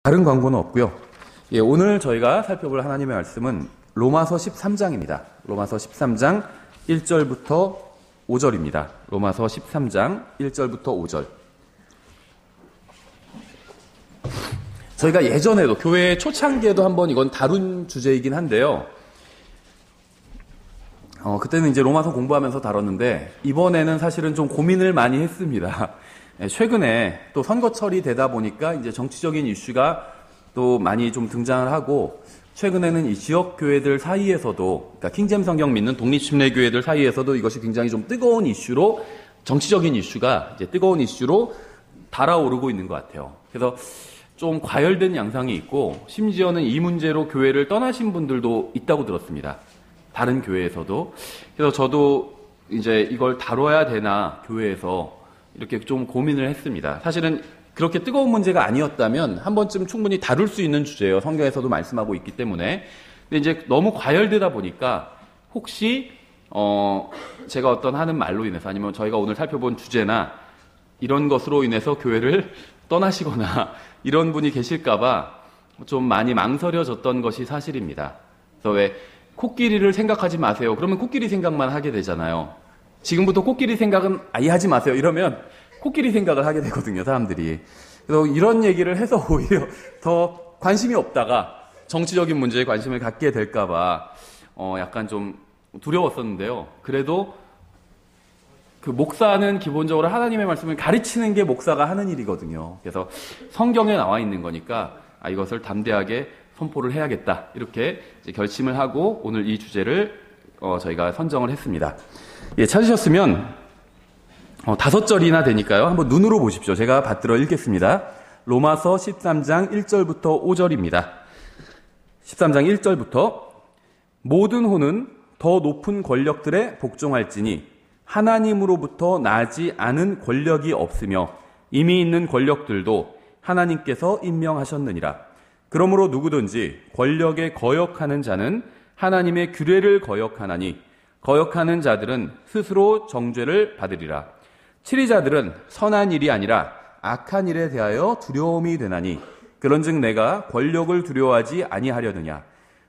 다른 광고는 없고요. 예, 오늘 저희가 살펴볼 하나님의 말씀은 로마서 13장입니다. 로마서 13장 1절부터 5절입니다. 로마서 13장 1절부터 5절. 저희가 예전에도 교회 초창기에도 한번 이건 다룬 주제이긴 한데요. 그때는 이제 로마서 공부하면서 다뤘는데 이번에는 사실은 좀 고민을 많이 했습니다. 최근에 또 선거철이 되다 보니까 이제 정치적인 이슈가 또 많이 좀 등장을 하고 최근에는 이 지역 교회들 사이에서도 그러니까 킹잼 성경 믿는 독립침례 교회들 사이에서도 이것이 굉장히 좀 뜨거운 이슈로 정치적인 이슈가 이제 뜨거운 이슈로 달아오르고 있는 것 같아요. 그래서 좀 과열된 양상이 있고 심지어는 이 문제로 교회를 떠나신 분들도 있다고 들었습니다. 다른 교회에서도. 그래서 저도 이제 이걸 다뤄야 되나 교회에서 이렇게 좀 고민을 했습니다. 사실은 그렇게 뜨거운 문제가 아니었다면 한 번쯤 충분히 다룰 수 있는 주제예요. 성경에서도 말씀하고 있기 때문에. 근데 이제 너무 과열되다 보니까 혹시 제가 어떤 하는 말로 인해서 아니면 저희가 오늘 살펴본 주제나 이런 것으로 인해서 교회를 떠나시거나 이런 분이 계실까봐 좀 많이 망설여졌던 것이 사실입니다. 그래서 왜 코끼리를 생각하지 마세요. 그러면 코끼리 생각만 하게 되잖아요. 지금부터 코끼리 생각은 아예 하지 마세요. 이러면 코끼리 생각을 하게 되거든요, 사람들이. 그래서 이런 얘기를 해서 오히려 더 관심이 없다가 정치적인 문제에 관심을 갖게 될까봐 약간 좀 두려웠었는데요. 그래도 그 목사는 기본적으로 하나님의 말씀을 가르치는 게 목사가 하는 일이거든요. 그래서 성경에 나와 있는 거니까 이것을 담대하게 선포를 해야겠다. 이렇게 이제 결심을 하고 오늘 이 주제를 저희가 선정을 했습니다. 예, 찾으셨으면 5절이나 되니까요. 한번 눈으로 보십시오. 제가 받들어 읽겠습니다. 로마서 13장 1절부터 5절입니다. 13장 1절부터 모든 호는 더 높은 권력들에 복종할지니 하나님으로부터 나지 않은 권력이 없으며 이미 있는 권력들도 하나님께서 임명하셨느니라. 그러므로 누구든지 권력에 거역하는 자는 하나님의 규례를 거역하나니 거역하는 자들은 스스로 정죄를 받으리라. 치리자들은 선한 일이 아니라 악한 일에 대하여 두려움이 되나니 그런즉 내가 권력을 두려워하지 아니하려느냐.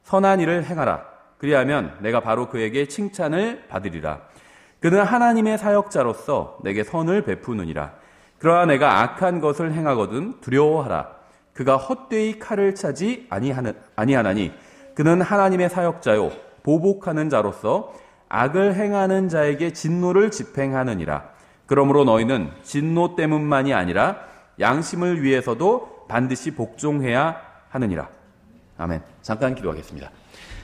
선한 일을 행하라. 그리하면 내가 바로 그에게 칭찬을 받으리라. 그는 하나님의 사역자로서 내게 선을 베푸느니라. 그러나 내가 악한 것을 행하거든 두려워하라. 그가 헛되이 칼을 차지 아니하나니 그는 하나님의 사역자요 보복하는 자로서 악을 행하는 자에게 진노를 집행하느니라. 그러므로 너희는 진노 때문만이 아니라 양심을 위해서도 반드시 복종해야 하느니라. 아멘. 잠깐 기도하겠습니다.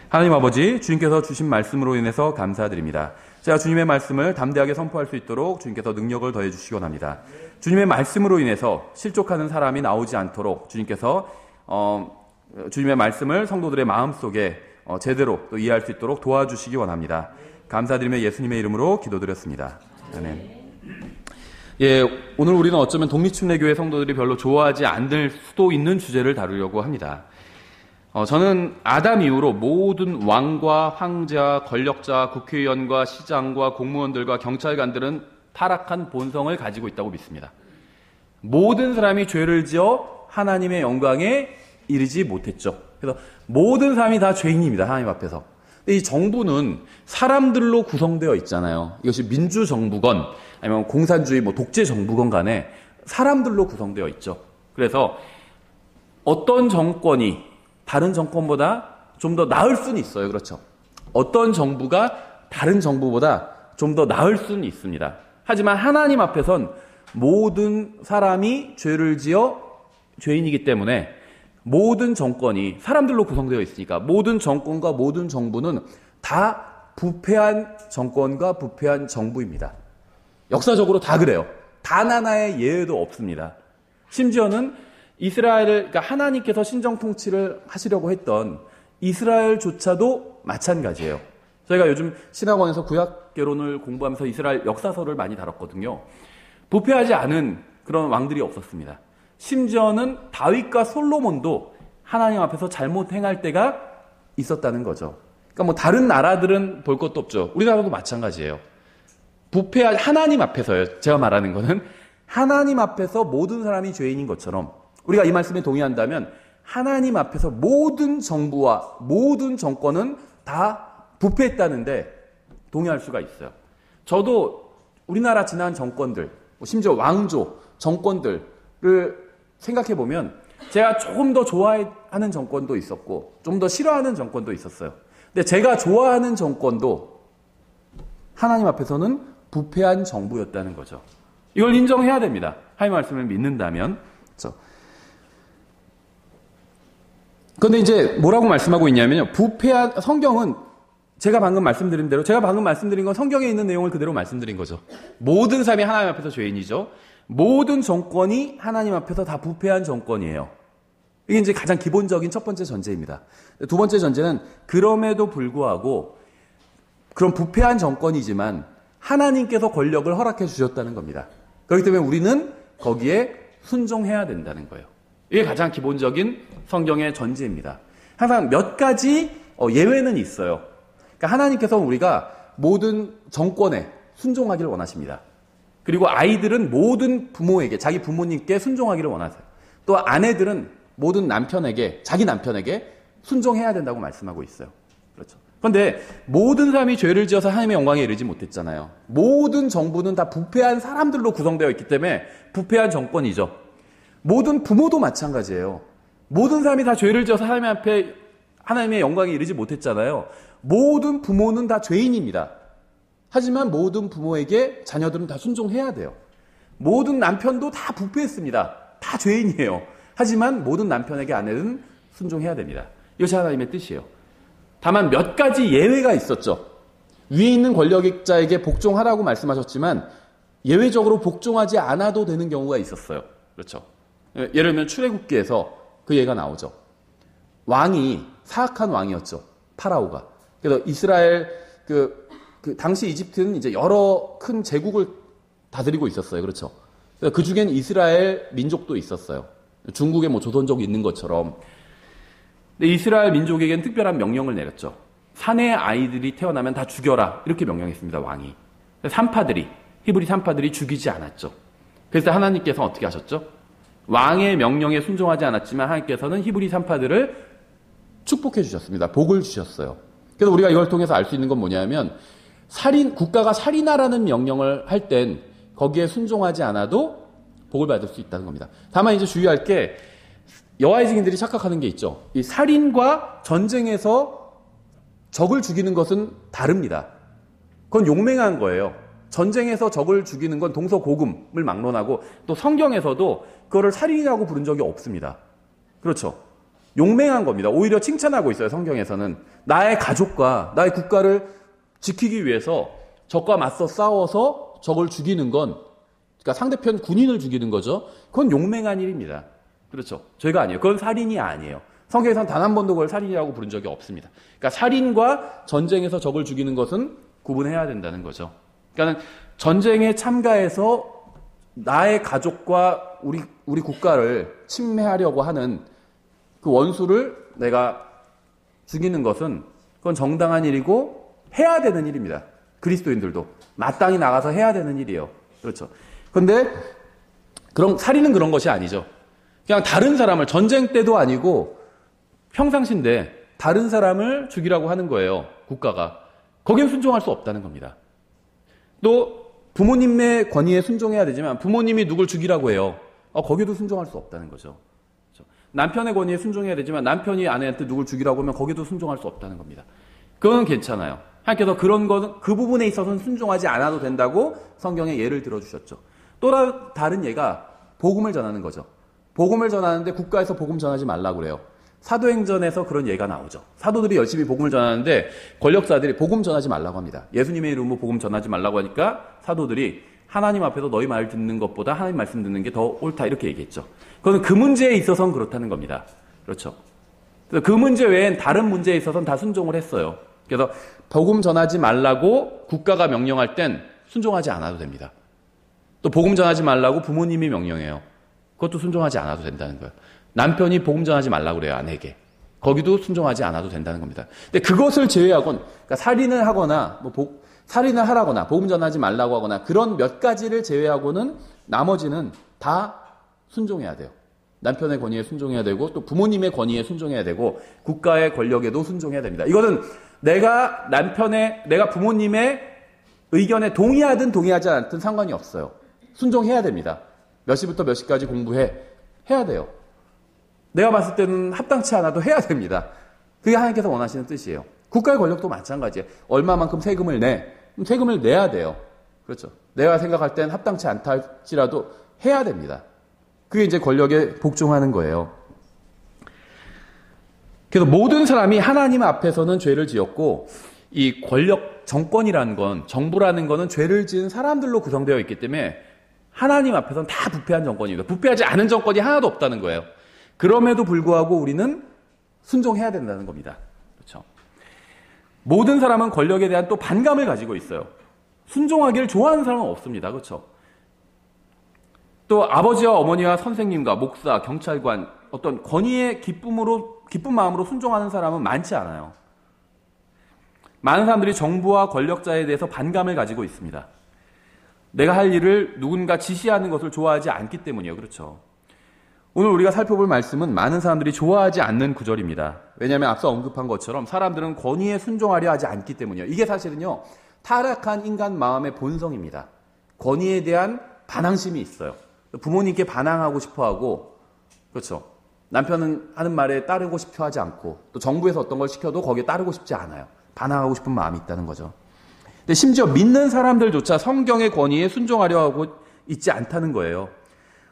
하나님 아버지, 주님께서 주신 말씀으로 인해서 감사드립니다. 제가 주님의 말씀을 담대하게 선포할 수 있도록 주님께서 능력을 더해 주시기 원합니다. 주님의 말씀으로 인해서 실족하는 사람이 나오지 않도록 주님께서 주님의 말씀을 성도들의 마음속에 제대로 또 이해할 수 있도록 도와주시기 원합니다. 감사드리며 예수님의 이름으로 기도드렸습니다. 아멘. 예, 오늘 우리는 어쩌면 독립침례교회 성도들이 별로 좋아하지 않을 수도 있는 주제를 다루려고 합니다. 저는 아담 이후로 모든 왕과 황제와 권력자, 국회의원과 시장과 공무원들과 경찰관들은 타락한 본성을 가지고 있다고 믿습니다. 모든 사람이 죄를 지어 하나님의 영광에 이르지 못했죠. 그래서 모든 사람이 다 죄인입니다. 하나님 앞에서. 이 정부는 사람들로 구성되어 있잖아요. 이것이 민주정부건 아니면 공산주의 독재 정부건 간에 사람들로 구성되어 있죠. 그래서 어떤 정권이 다른 정권보다 좀 더 나을 수는 있어요. 그렇죠. 어떤 정부가 다른 정부보다 좀 더 나을 수는 있습니다. 하지만 하나님 앞에선 모든 사람이 죄를 지어 죄인이기 때문에 모든 정권이 사람들로 구성되어 있으니까 모든 정권과 모든 정부는 다 부패한 정권과 부패한 정부입니다. 역사적으로 다 그래요. 단 하나의 예외도 없습니다. 심지어는 그러니까 하나님께서 신정 통치를 하시려고 했던 이스라엘조차도 마찬가지예요. 저희가 요즘 신학원에서 구약개론을 공부하면서 이스라엘 역사서를 많이 다뤘거든요. 부패하지 않은 그런 왕들이 없었습니다. 심지어는 다윗과 솔로몬도 하나님 앞에서 잘못 행할 때가 있었다는 거죠. 그러니까 다른 나라들은 볼 것도 없죠. 우리나라도 마찬가지예요. 부패한 하나님 앞에서요. 제가 말하는 거는 하나님 앞에서 모든 사람이 죄인인 것처럼 우리가 이 말씀에 동의한다면 하나님 앞에서 모든 정부와 모든 정권은 다 부패했다는데 동의할 수가 있어요. 저도 우리나라 지난 정권들, 심지어 왕조 정권들을 생각해 보면 제가 조금 더 좋아하는 정권도 있었고 좀 더 싫어하는 정권도 있었어요. 근데 제가 좋아하는 정권도 하나님 앞에서는 부패한 정부였다는 거죠. 이걸 인정해야 됩니다. 하나님 말씀을 믿는다면. 그렇죠. 그런데 이제 뭐라고 말씀하고 있냐면요. 부패한 성경은 제가 방금 말씀드린 대로, 제가 방금 말씀드린 건 성경에 있는 내용을 그대로 말씀드린 거죠. 모든 사람이 하나님 앞에서 죄인이죠. 모든 정권이 하나님 앞에서 다 부패한 정권이에요. 이게 이제 가장 기본적인 첫 번째 전제입니다. 두 번째 전제는 그럼에도 불구하고 그런 부패한 정권이지만 하나님께서 권력을 허락해 주셨다는 겁니다. 그렇기 때문에 우리는 거기에 순종해야 된다는 거예요. 이게 가장 기본적인 성경의 전제입니다. 항상 몇 가지 예외는 있어요. 그러니까 하나님께서 우리가 모든 정권에 순종하기를 원하십니다. 그리고 아이들은 모든 부모에게, 자기 부모님께 순종하기를 원하세요. 또 아내들은 모든 남편에게, 자기 남편에게 순종해야 된다고 말씀하고 있어요. 그렇죠. 그런데 모든 사람이 죄를 지어서 하나님의 영광에 이르지 못했잖아요. 모든 정부는 다 부패한 사람들로 구성되어 있기 때문에 부패한 정권이죠. 모든 부모도 마찬가지예요. 모든 사람이 다 죄를 지어서 하나님 앞에 하나님의 영광에 이르지 못했잖아요. 모든 부모는 다 죄인입니다. 하지만 모든 부모에게 자녀들은 다 순종해야 돼요. 모든 남편도 다 부패했습니다. 다 죄인이에요. 하지만 모든 남편에게 아내는 순종해야 됩니다. 이것이 하나님의 뜻이에요. 다만 몇 가지 예외가 있었죠. 위에 있는 권력자에게 복종하라고 말씀하셨지만 예외적으로 복종하지 않아도 되는 경우가 있었어요. 그렇죠. 예를 들면 출애굽기에서 그 예가 나오죠. 왕이 사악한 왕이었죠. 파라오가. 그래서 이스라엘 그 당시 이집트는 이제 여러 큰 제국을 다스리고 있었어요. 그렇죠. 그 중엔 이스라엘 민족도 있었어요. 중국에 뭐 조선족이 있는 것처럼. 근데 이스라엘 민족에겐 특별한 명령을 내렸죠. 사내의 아이들이 태어나면 다 죽여라. 이렇게 명령했습니다. 왕이. 산파들이, 히브리 산파들이 죽이지 않았죠. 그래서 하나님께서 어떻게 하셨죠? 왕의 명령에 순종하지 않았지만 하나님께서는 히브리 산파들을 축복해 주셨습니다. 복을 주셨어요. 그래서 우리가 이걸 통해서 알 수 있는 건 뭐냐면 국가가 살인하라는 명령을 할 땐 거기에 순종하지 않아도 복을 받을 수 있다는 겁니다. 다만 이제 주의할 게 여호와의 증인들이 착각하는 게 있죠. 이 살인과 전쟁에서 적을 죽이는 것은 다릅니다. 그건 용맹한 거예요. 전쟁에서 적을 죽이는 건 동서고금을 막론하고 또 성경에서도 그거를 살인이라고 부른 적이 없습니다. 그렇죠. 용맹한 겁니다. 오히려 칭찬하고 있어요. 성경에서는 나의 가족과 나의 국가를 지키기 위해서 적과 맞서 싸워서 적을 죽이는 건, 그러니까 상대편 군인을 죽이는 거죠. 그건 용맹한 일입니다. 그렇죠. 죄가 아니에요. 그건 살인이 아니에요. 성경에서는 단 한 번도 그걸 살인이라고 부른 적이 없습니다. 그러니까 살인과 전쟁에서 적을 죽이는 것은 구분해야 된다는 거죠. 그러니까 전쟁에 참가해서 나의 가족과 우리 국가를 침해하려고 하는 그 원수를 내가 죽이는 것은 그건 정당한 일이고 해야 되는 일입니다. 그리스도인들도 마땅히 나가서 해야 되는 일이에요. 그렇죠. 그런데 살인은 그런 것이 아니죠. 그냥 다른 사람을, 전쟁 때도 아니고 평상시인데 다른 사람을 죽이라고 하는 거예요. 국가가. 거기에 순종할 수 없다는 겁니다. 또 부모님의 권위에 순종해야 되지만 부모님이 누굴 죽이라고 해요. 거기도 순종할 수 없다는 거죠. 그렇죠? 남편의 권위에 순종해야 되지만 남편이 아내한테 누굴 죽이라고 하면 거기도 순종할 수 없다는 겁니다. 그건 괜찮아요. 하나님께서 그런 것은 그 부분에 있어서는 순종하지 않아도 된다고 성경에 예를 들어주셨죠. 또 다른 예가 복음을 전하는 거죠. 복음을 전하는데 국가에서 복음 전하지 말라고 그래요. 사도행전에서 그런 예가 나오죠. 사도들이 열심히 복음을 전하는데 권력자들이 복음 전하지 말라고 합니다. 예수님의 이름으로 복음 전하지 말라고 하니까 사도들이 하나님 앞에서 너희 말 듣는 것보다 하나님 말씀 듣는 게 더 옳다 이렇게 얘기했죠. 그건 그 문제에 있어서는 그렇다는 겁니다. 그렇죠. 그래서 그 문제 외엔 다른 문제에 있어서는 다 순종을 했어요. 그래서 복음 전하지 말라고 국가가 명령할 땐 순종하지 않아도 됩니다. 또 복음 전하지 말라고 부모님이 명령해요. 그것도 순종하지 않아도 된다는 거예요. 남편이 복음 전하지 말라고 그래요, 아내에게. 거기도 순종하지 않아도 된다는 겁니다. 근데 그것을 제외하고는, 그러니까 살인을 하거나, 살인을 하라거나, 복음 전하지 말라고 하거나, 그런 몇 가지를 제외하고는 나머지는 다 순종해야 돼요. 남편의 권위에 순종해야 되고 또 부모님의 권위에 순종해야 되고 국가의 권력에도 순종해야 됩니다. 이거는 내가 부모님의 의견에 동의하든 동의하지 않든 상관이 없어요. 순종해야 됩니다. 몇 시부터 몇 시까지 해야 돼요. 내가 봤을 때는 합당치 않아도 해야 됩니다. 그게 하나님께서 원하시는 뜻이에요. 국가의 권력도 마찬가지예요. 얼마만큼 세금을 세금을 내야 돼요. 그렇죠. 내가 생각할 땐 합당치 않다 할지라도 해야 됩니다. 그게 이제 권력에 복종하는 거예요. 그래서 모든 사람이 하나님 앞에서는 죄를 지었고 이 정권이라는 건, 정부라는 거는 죄를 지은 사람들로 구성되어 있기 때문에 하나님 앞에서는 다 부패한 정권입니다. 부패하지 않은 정권이 하나도 없다는 거예요. 그럼에도 불구하고 우리는 순종해야 된다는 겁니다. 그렇죠. 모든 사람은 권력에 대한 또 반감을 가지고 있어요. 순종하기를 좋아하는 사람은 없습니다. 그렇죠. 또 아버지와 어머니와 선생님과 목사, 경찰관 어떤 권위의 기쁜 마음으로 순종하는 사람은 많지 않아요. 많은 사람들이 정부와 권력자에 대해서 반감을 가지고 있습니다. 내가 할 일을 누군가 지시하는 것을 좋아하지 않기 때문이에요. 그렇죠. 오늘 우리가 살펴볼 말씀은 많은 사람들이 좋아하지 않는 구절입니다. 왜냐하면 앞서 언급한 것처럼 사람들은 권위에 순종하려 하지 않기 때문이에요. 이게 사실은요, 타락한 인간 마음의 본성입니다. 권위에 대한 반항심이 있어요. 부모님께 반항하고 싶어하고, 그렇죠. 남편은 하는 말에 따르고 싶어 하지 않고, 또 정부에서 어떤 걸 시켜도 거기에 따르고 싶지 않아요. 반항하고 싶은 마음이 있다는 거죠. 근데 심지어 믿는 사람들조차 성경의 권위에 순종하려 하고 있지 않다는 거예요.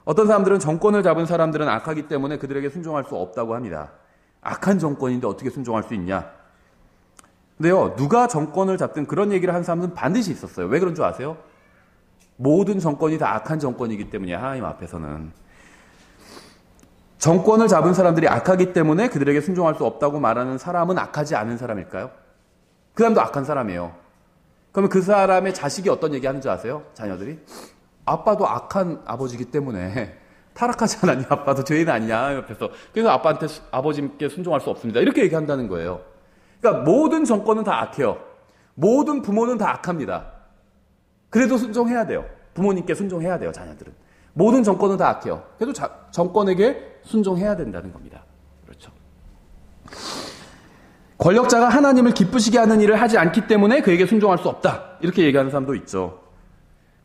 어떤 사람들은 정권을 잡은 사람들은 악하기 때문에 그들에게 순종할 수 없다고 합니다. 악한 정권인데 어떻게 순종할 수 있냐? 근데요, 누가 정권을 잡든 그런 얘기를 한 사람은 반드시 있었어요. 왜 그런 줄 아세요? 모든 정권이 다 악한 정권이기 때문이에요. 하나님 앞에서는. 정권을 잡은 사람들이 악하기 때문에 그들에게 순종할 수 없다고 말하는 사람은 악하지 않은 사람일까요? 그 사람도 악한 사람이에요. 그러면 그 사람의 자식이 어떤 얘기 하는 줄 아세요? 자녀들이? 아빠도 악한 아버지이기 때문에 타락하지 않았냐? 아빠도 죄인 아니냐? 옆에서. 그래서 아버지께 순종할 수 없습니다. 이렇게 얘기한다는 거예요. 그러니까 모든 정권은 다 악해요. 모든 부모는 다 악합니다. 그래도 순종해야 돼요. 부모님께 순종해야 돼요, 자녀들은. 모든 정권은 다 악해요. 그래도 정권에게 순종해야 된다는 겁니다. 그렇죠. 권력자가 하나님을 기쁘시게 하는 일을 하지 않기 때문에 그에게 순종할 수 없다. 이렇게 얘기하는 사람도 있죠.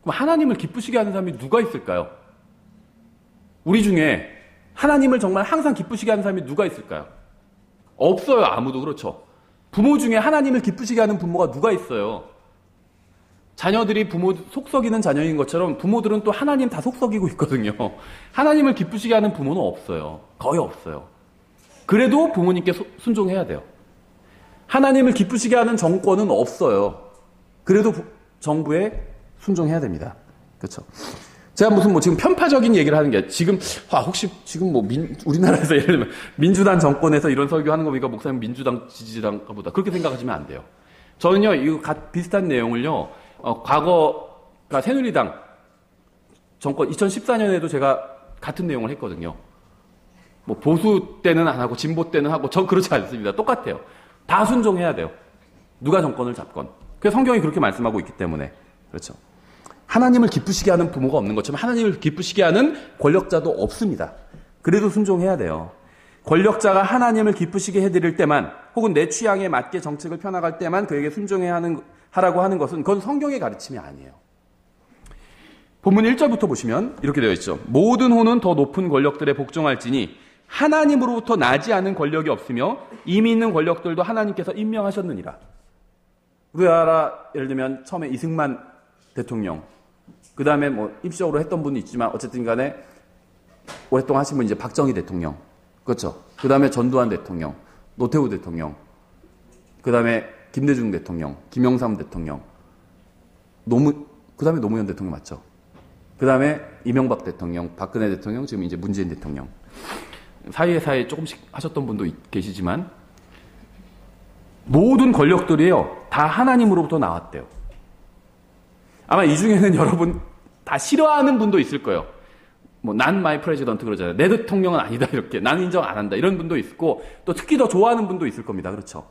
그럼 하나님을 기쁘시게 하는 사람이 누가 있을까요? 우리 중에 하나님을 정말 항상 기쁘시게 하는 사람이 누가 있을까요? 없어요, 아무도. 그렇죠. 부모 중에 하나님을 기쁘시게 하는 부모가 누가 있어요? 자녀들이 부모 속썩이는 자녀인 것처럼 부모들은 또 하나님 다 속썩이고 있거든요. 하나님을 기쁘시게 하는 부모는 없어요. 거의 없어요. 그래도 부모님께 순종해야 돼요. 하나님을 기쁘시게 하는 정권은 없어요. 그래도 정부에 순종해야 됩니다. 그렇죠. 제가 지금 편파적인 얘기를 하는 게 혹시 지금 우리나라에서 예를 들면 민주당 정권에서 이런 설교하는 거 보니까 목사님 민주당 지지자인가 보다. 그렇게 생각하시면 안 돼요. 저는요, 이거 비슷한 내용을요, 과거 새누리당 정권 2014년에도 제가 같은 내용을 했거든요. 보수 때는 안 하고 진보 때는 하고 전 그렇지 않습니다. 똑같아요. 다 순종해야 돼요. 누가 정권을 잡건. 그래서 성경이 그렇게 말씀하고 있기 때문에. 그렇죠. 하나님을 기쁘시게 하는 부모가 없는 것처럼 하나님을 기쁘시게 하는 권력자도 없습니다. 그래도 순종해야 돼요. 권력자가 하나님을 기쁘시게 해드릴 때만 혹은 내 취향에 맞게 정책을 펴나갈 때만 그에게 하라고 하는 것은 그건 성경의 가르침이 아니에요. 본문 1절부터 보시면 이렇게 되어 있죠. 모든 호는 더 높은 권력들에 복종할지니 하나님으로부터 나지 않은 권력이 없으며 이미 있는 권력들도 하나님께서 임명하셨느니라. 우리나라 예를 들면 처음에 이승만 대통령, 그 다음에 입시적으로 했던 분이 있지만 어쨌든 간에 오랫동안 하신 분 이제 박정희 대통령, 그렇죠. 그 다음에 전두환 대통령, 노태우 대통령, 그 다음에 김대중 대통령, 김영삼 대통령, 그 다음에 노무현 대통령 맞죠? 그 다음에 이명박 대통령, 박근혜 대통령, 지금 이제 문재인 대통령. 사이에 조금씩 하셨던 분도 계시지만 모든 권력들이요 다 하나님으로부터 나왔대요. 아마 이 중에는 여러분 다 싫어하는 분도 있을 거예요. 난 마이 프레지던트 그러잖아요. 내 대통령은 아니다 이렇게. 나는 인정 안 한다. 이런 분도 있고 또 특히 더 좋아하는 분도 있을 겁니다. 그렇죠.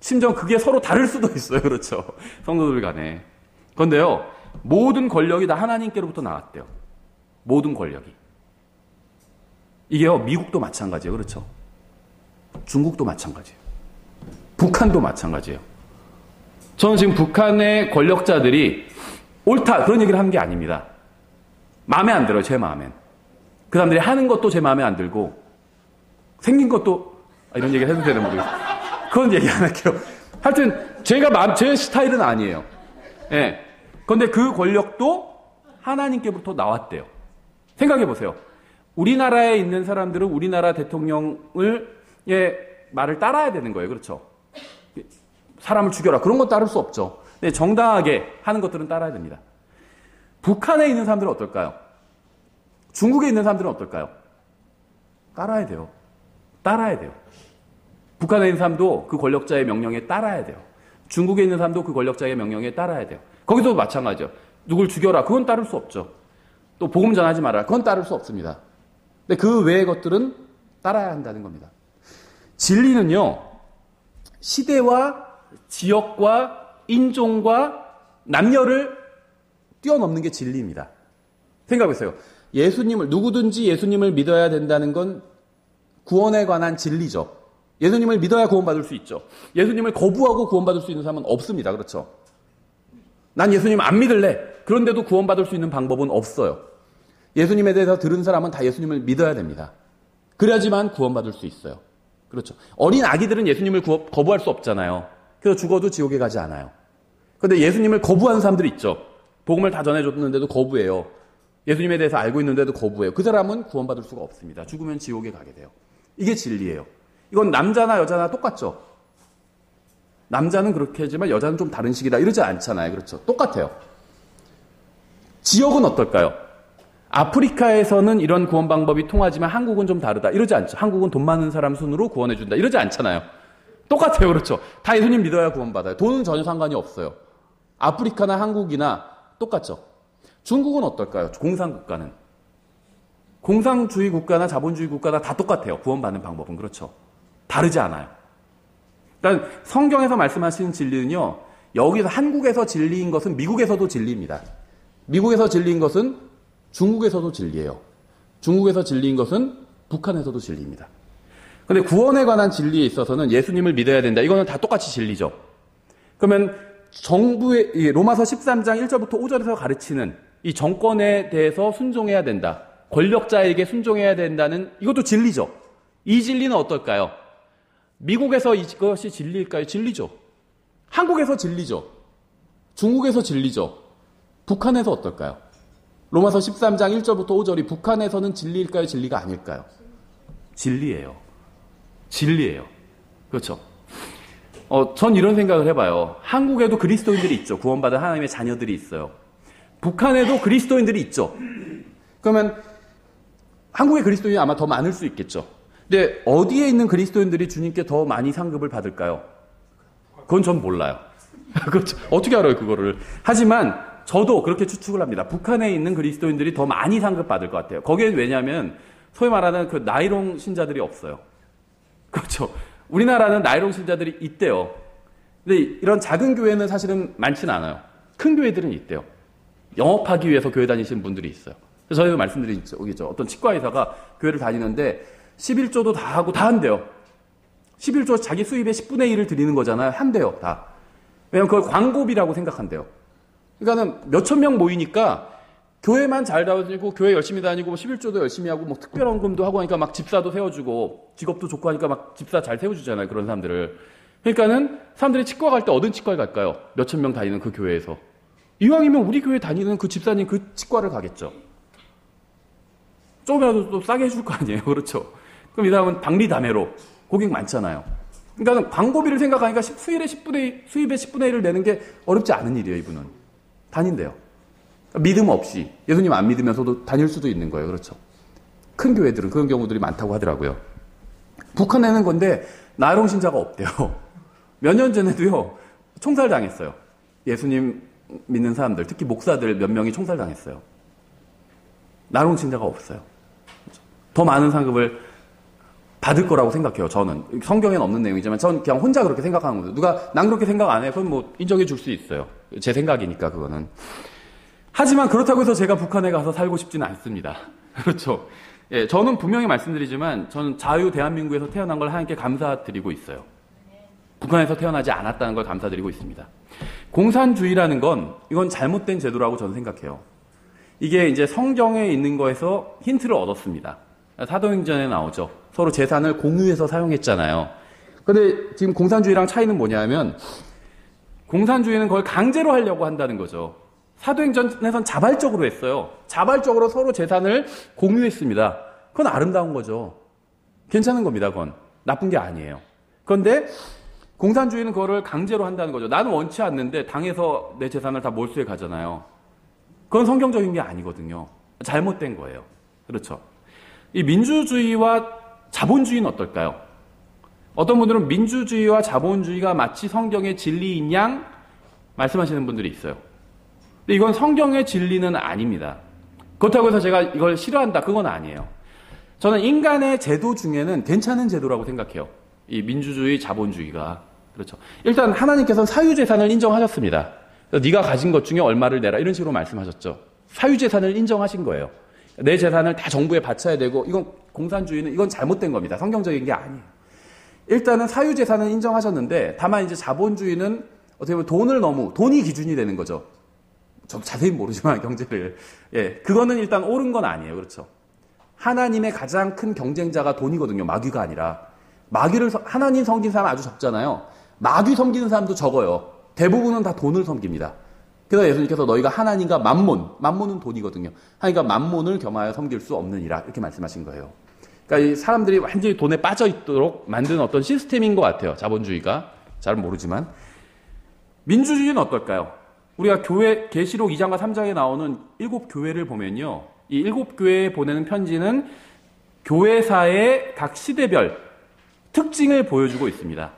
심지어 그게 서로 다를 수도 있어요. 그렇죠. 성도들 간에. 그런데요. 모든 권력이 다 하나님께로부터 나왔대요. 모든 권력이. 이게요, 미국도 마찬가지예요. 그렇죠? 중국도 마찬가지예요. 북한도 마찬가지예요. 저는 지금 북한의 권력자들이 옳다 그런 얘기를 하는 게 아닙니다. 마음에 안 들어요. 제 마음엔. 그 사람들이 하는 것도 제 마음에 안 들고 생긴 것도 이런 얘기를 해도 되는 모르겠어요. 그건 얘기 안 할게요. 하여튼 제 스타일은 아니에요. 예. 그런데 그 권력도 하나님께부터 나왔대요. 생각해 보세요. 우리나라에 있는 사람들은 우리나라 대통령의 말을 따라야 되는 거예요. 그렇죠? 사람을 죽여라. 그런 건 따를 수 없죠. 근데 정당하게 하는 것들은 따라야 됩니다. 북한에 있는 사람들은 어떨까요? 중국에 있는 사람들은 어떨까요? 따라야 돼요. 따라야 돼요. 북한에 있는 사람도 그 권력자의 명령에 따라야 돼요. 중국에 있는 사람도 그 권력자의 명령에 따라야 돼요. 거기서도 마찬가지죠. 누굴 죽여라. 그건 따를 수 없죠. 또 복음 전하지 마라. 그건 따를 수 없습니다. 근데 그 외의 것들은 따라야 한다는 겁니다. 진리는요, 시대와 지역과 인종과 남녀를 뛰어넘는 게 진리입니다. 생각해보세요. 누구든지 예수님을 믿어야 된다는 건 구원에 관한 진리죠. 예수님을 믿어야 구원받을 수 있죠. 예수님을 거부하고 구원받을 수 있는 사람은 없습니다. 그렇죠? 난 예수님 안 믿을래. 그런데도 구원받을 수 있는 방법은 없어요. 예수님에 대해서 들은 사람은 다 예수님을 믿어야 됩니다. 그래야지만 구원받을 수 있어요. 그렇죠. 어린 아기들은 예수님을 거부할 수 없잖아요. 그래서 죽어도 지옥에 가지 않아요. 그런데 예수님을 거부하는 사람들이 있죠. 복음을 다 전해줬는데도 거부해요. 예수님에 대해서 알고 있는데도 거부해요. 그 사람은 구원받을 수가 없습니다. 죽으면 지옥에 가게 돼요. 이게 진리예요. 이건 남자나 여자나 똑같죠. 남자는 그렇게 하지만 여자는 좀 다른 식이다 이러지 않잖아요. 그렇죠. 똑같아요. 지역은 어떨까요? 아프리카에서는 이런 구원 방법이 통하지만 한국은 좀 다르다 이러지 않죠. 한국은 돈 많은 사람 순으로 구원해준다 이러지 않잖아요. 똑같아요. 그렇죠. 다 예수님 믿어야 구원받아요. 돈은 전혀 상관이 없어요. 아프리카나 한국이나 똑같죠. 중국은 어떨까요? 공산국가는. 공산주의 국가나 자본주의 국가나 다 똑같아요. 구원받는 방법은. 그렇죠. 다르지 않아요. 일단 성경에서 말씀하시는 진리는요. 여기서 한국에서 진리인 것은 미국에서도 진리입니다. 미국에서 진리인 것은 중국에서도 진리예요. 중국에서 진리인 것은 북한에서도 진리입니다. 그런데 구원에 관한 진리에 있어서는 예수님을 믿어야 된다. 이거는 다 똑같이 진리죠. 그러면 정부의 로마서 13장 1절부터 5절에서 가르치는 이 정권에 대해서 순종해야 된다. 권력자에게 순종해야 된다는 이것도 진리죠. 이 진리는 어떨까요? 미국에서 이것이 진리일까요? 진리죠. 한국에서 진리죠. 중국에서 진리죠. 북한에서 어떨까요? 로마서 13장 1절부터 5절이 북한에서는 진리일까요? 진리가 아닐까요? 진리예요. 진리예요. 그렇죠. 전 이런 생각을 해봐요. 한국에도 그리스도인들이 있죠. 구원받은 하나님의 자녀들이 있어요. 북한에도 그리스도인들이 있죠. 그러면 한국의 그리스도인이 아마 더 많을 수 있겠죠. 근데 어디에 있는 그리스도인들이 주님께 더 많이 상급을 받을까요? 그건 전 몰라요. 그렇죠. 어떻게 알아요, 그거를. 하지만 저도 그렇게 추측을 합니다. 북한에 있는 그리스도인들이 더 많이 상급 받을 것 같아요. 거기엔 왜냐하면 소위 말하는 그 나이롱 신자들이 없어요. 그렇죠. 우리나라는 나이롱 신자들이 있대요. 근데 이런 작은 교회는 사실은 많지는 않아요. 큰 교회들은 있대요. 영업하기 위해서 교회 다니시는 분들이 있어요. 그래서 저희도 말씀드린 적이죠. 어떤 치과의사가 교회를 다니는데 11조도 다 하고 다 한대요. 11조 자기 수입의 10분의 1을 드리는 거잖아요. 한대요, 다. 왜냐면 그걸 광고비라고 생각한대요. 그러니까는 몇천 명 모이니까 교회만 잘 다니고 교회 열심히 다니고 11조도 열심히 하고 뭐 특별헌금도 하고 하니까 막 집사도 세워주고 직업도 좋고 하니까 막 집사 잘 세워주잖아요. 그런 사람들을. 그러니까는 사람들이 치과 갈 때 어떤 치과에 갈까요? 몇천 명 다니는 그 교회에서. 이왕이면 우리 교회 다니는 그 집사님 그 치과를 가겠죠. 조금이라도 또 싸게 해줄 거 아니에요. 그렇죠. 그럼 이 사람은 박리다매로 고객 많잖아요. 그러니까 광고비를 생각하니까 수입의 10분의 1을 내는 게 어렵지 않은 일이에요. 이분은. 다닌대요. 믿음 없이 예수님 안 믿으면서도 다닐 수도 있는 거예요. 그렇죠. 큰 교회들은 그런 경우들이 많다고 하더라고요. 북한에는 건데 나이롱 신자가 없대요. 몇 년 전에도요. 총살당했어요. 예수님 믿는 사람들, 특히 목사들 몇 명이 총살당했어요. 나이롱 신자가 없어요. 더 많은 상급을 받을 거라고 생각해요. 저는. 성경에는 없는 내용이지만 전 그냥 혼자 그렇게 생각하는 거예요. 누가 난 그렇게 생각 안 해. 그건 뭐 인정해 줄 수 있어요. 제 생각이니까 그거는. 하지만 그렇다고 해서 제가 북한에 가서 살고 싶지는 않습니다. 그렇죠. 예, 저는 분명히 말씀드리지만 저는 자유 대한민국에서 태어난 걸 하나님께 감사드리고 있어요. 북한에서 태어나지 않았다는 걸 감사드리고 있습니다. 공산주의라는 건 이건 잘못된 제도라고 저는 생각해요. 이게 이제 성경에 있는 거에서 힌트를 얻었습니다. 사도행전에 나오죠. 서로 재산을 공유해서 사용했잖아요. 근데 지금 공산주의랑 차이는 뭐냐면 공산주의는 그걸 강제로 하려고 한다는 거죠. 사도행전에선 자발적으로 했어요. 자발적으로 서로 재산을 공유했습니다. 그건 아름다운 거죠. 괜찮은 겁니다. 그건 나쁜 게 아니에요. 그런데 공산주의는 그거를 강제로 한다는 거죠. 나는 원치 않는데 당에서 내 재산을 다 몰수해 가잖아요. 그건 성경적인 게 아니거든요. 잘못된 거예요. 그렇죠. 이 민주주의와 자본주의는 어떨까요? 어떤 분들은 민주주의와 자본주의가 마치 성경의 진리인 양 말씀하시는 분들이 있어요. 근데 이건 성경의 진리는 아닙니다. 그렇다고 해서 제가 이걸 싫어한다, 그건 아니에요. 저는 인간의 제도 중에는 괜찮은 제도라고 생각해요. 이 민주주의, 자본주의가. 그렇죠. 일단 하나님께서는 사유재산을 인정하셨습니다. 네가 가진 것 중에 얼마를 내라 이런 식으로 말씀하셨죠. 사유재산을 인정하신 거예요. 내 재산을 다 정부에 바쳐야 되고 이건 공산주의는 이건 잘못된 겁니다. 성경적인 게 아니에요. 일단은 사유재산을 인정하셨는데 다만 이제 자본주의는 어떻게 보면 돈이 기준이 되는 거죠. 저 자세히 모르지만 경제를. 예, 그거는 일단 옳은 건 아니에요. 그렇죠. 하나님의 가장 큰 경쟁자가 돈이거든요. 마귀가 아니라. 하나님 섬기는 사람 아주 적잖아요. 마귀 섬기는 사람도 적어요. 대부분은 다 돈을 섬깁니다. 그래서 예수님께서 너희가 하나님과 만몬은 돈이거든요. 하나님과 만몬을 겸하여 섬길 수 없느니라 이렇게 말씀하신 거예요. 그러니까 이 사람들이 완전히 돈에 빠져 있도록 만든 어떤 시스템인 것 같아요. 자본주의가. 잘 모르지만. 민주주의는 어떨까요? 우리가 계시록 2장과 3장에 나오는 7교회를 보면요. 이 7교회에 보내는 편지는 교회사의 각 시대별 특징을 보여주고 있습니다.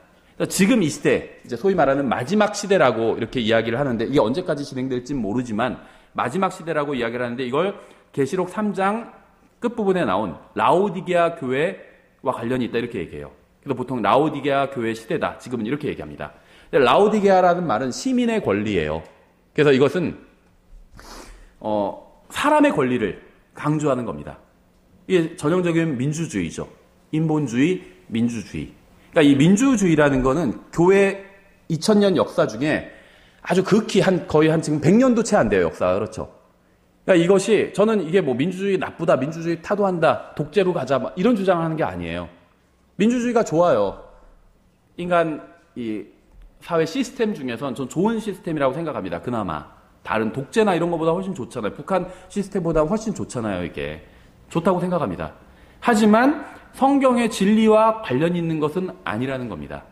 지금 이 시대, 이제 소위 말하는 마지막 시대라고 이렇게 이야기를 하는데 이게 언제까지 진행될지는 모르지만 마지막 시대라고 이야기를 하는데 이걸 계시록 3장 끝부분에 나온 라오디게아 교회와 관련이 있다 이렇게 얘기해요. 그래서 보통 라오디게아 교회 시대다. 지금은 이렇게 얘기합니다. 근데 라오디게아라는 말은 시민의 권리예요. 그래서 이것은 사람의 권리를 강조하는 겁니다. 이게 전형적인 민주주의죠. 인본주의, 민주주의. 그러니까 이 민주주의라는 거는 교회 2000년 역사 중에 아주 극히 거의 지금 100년도 채 안 돼요, 역사가. 그렇죠. 그러니까 이것이 저는 이게 뭐 민주주의 나쁘다, 민주주의 타도한다, 독재로 가자 이런 주장을 하는 게 아니에요. 민주주의가 좋아요. 인간 이 사회 시스템 중에선 전 좋은 시스템이라고 생각합니다. 그나마 다른 독재나 이런 것보다 훨씬 좋잖아요. 북한 시스템보다 훨씬 좋잖아요. 이게 좋다고 생각합니다. 하지만 성경의 진리와 관련 있는 것은 아니라는 겁니다.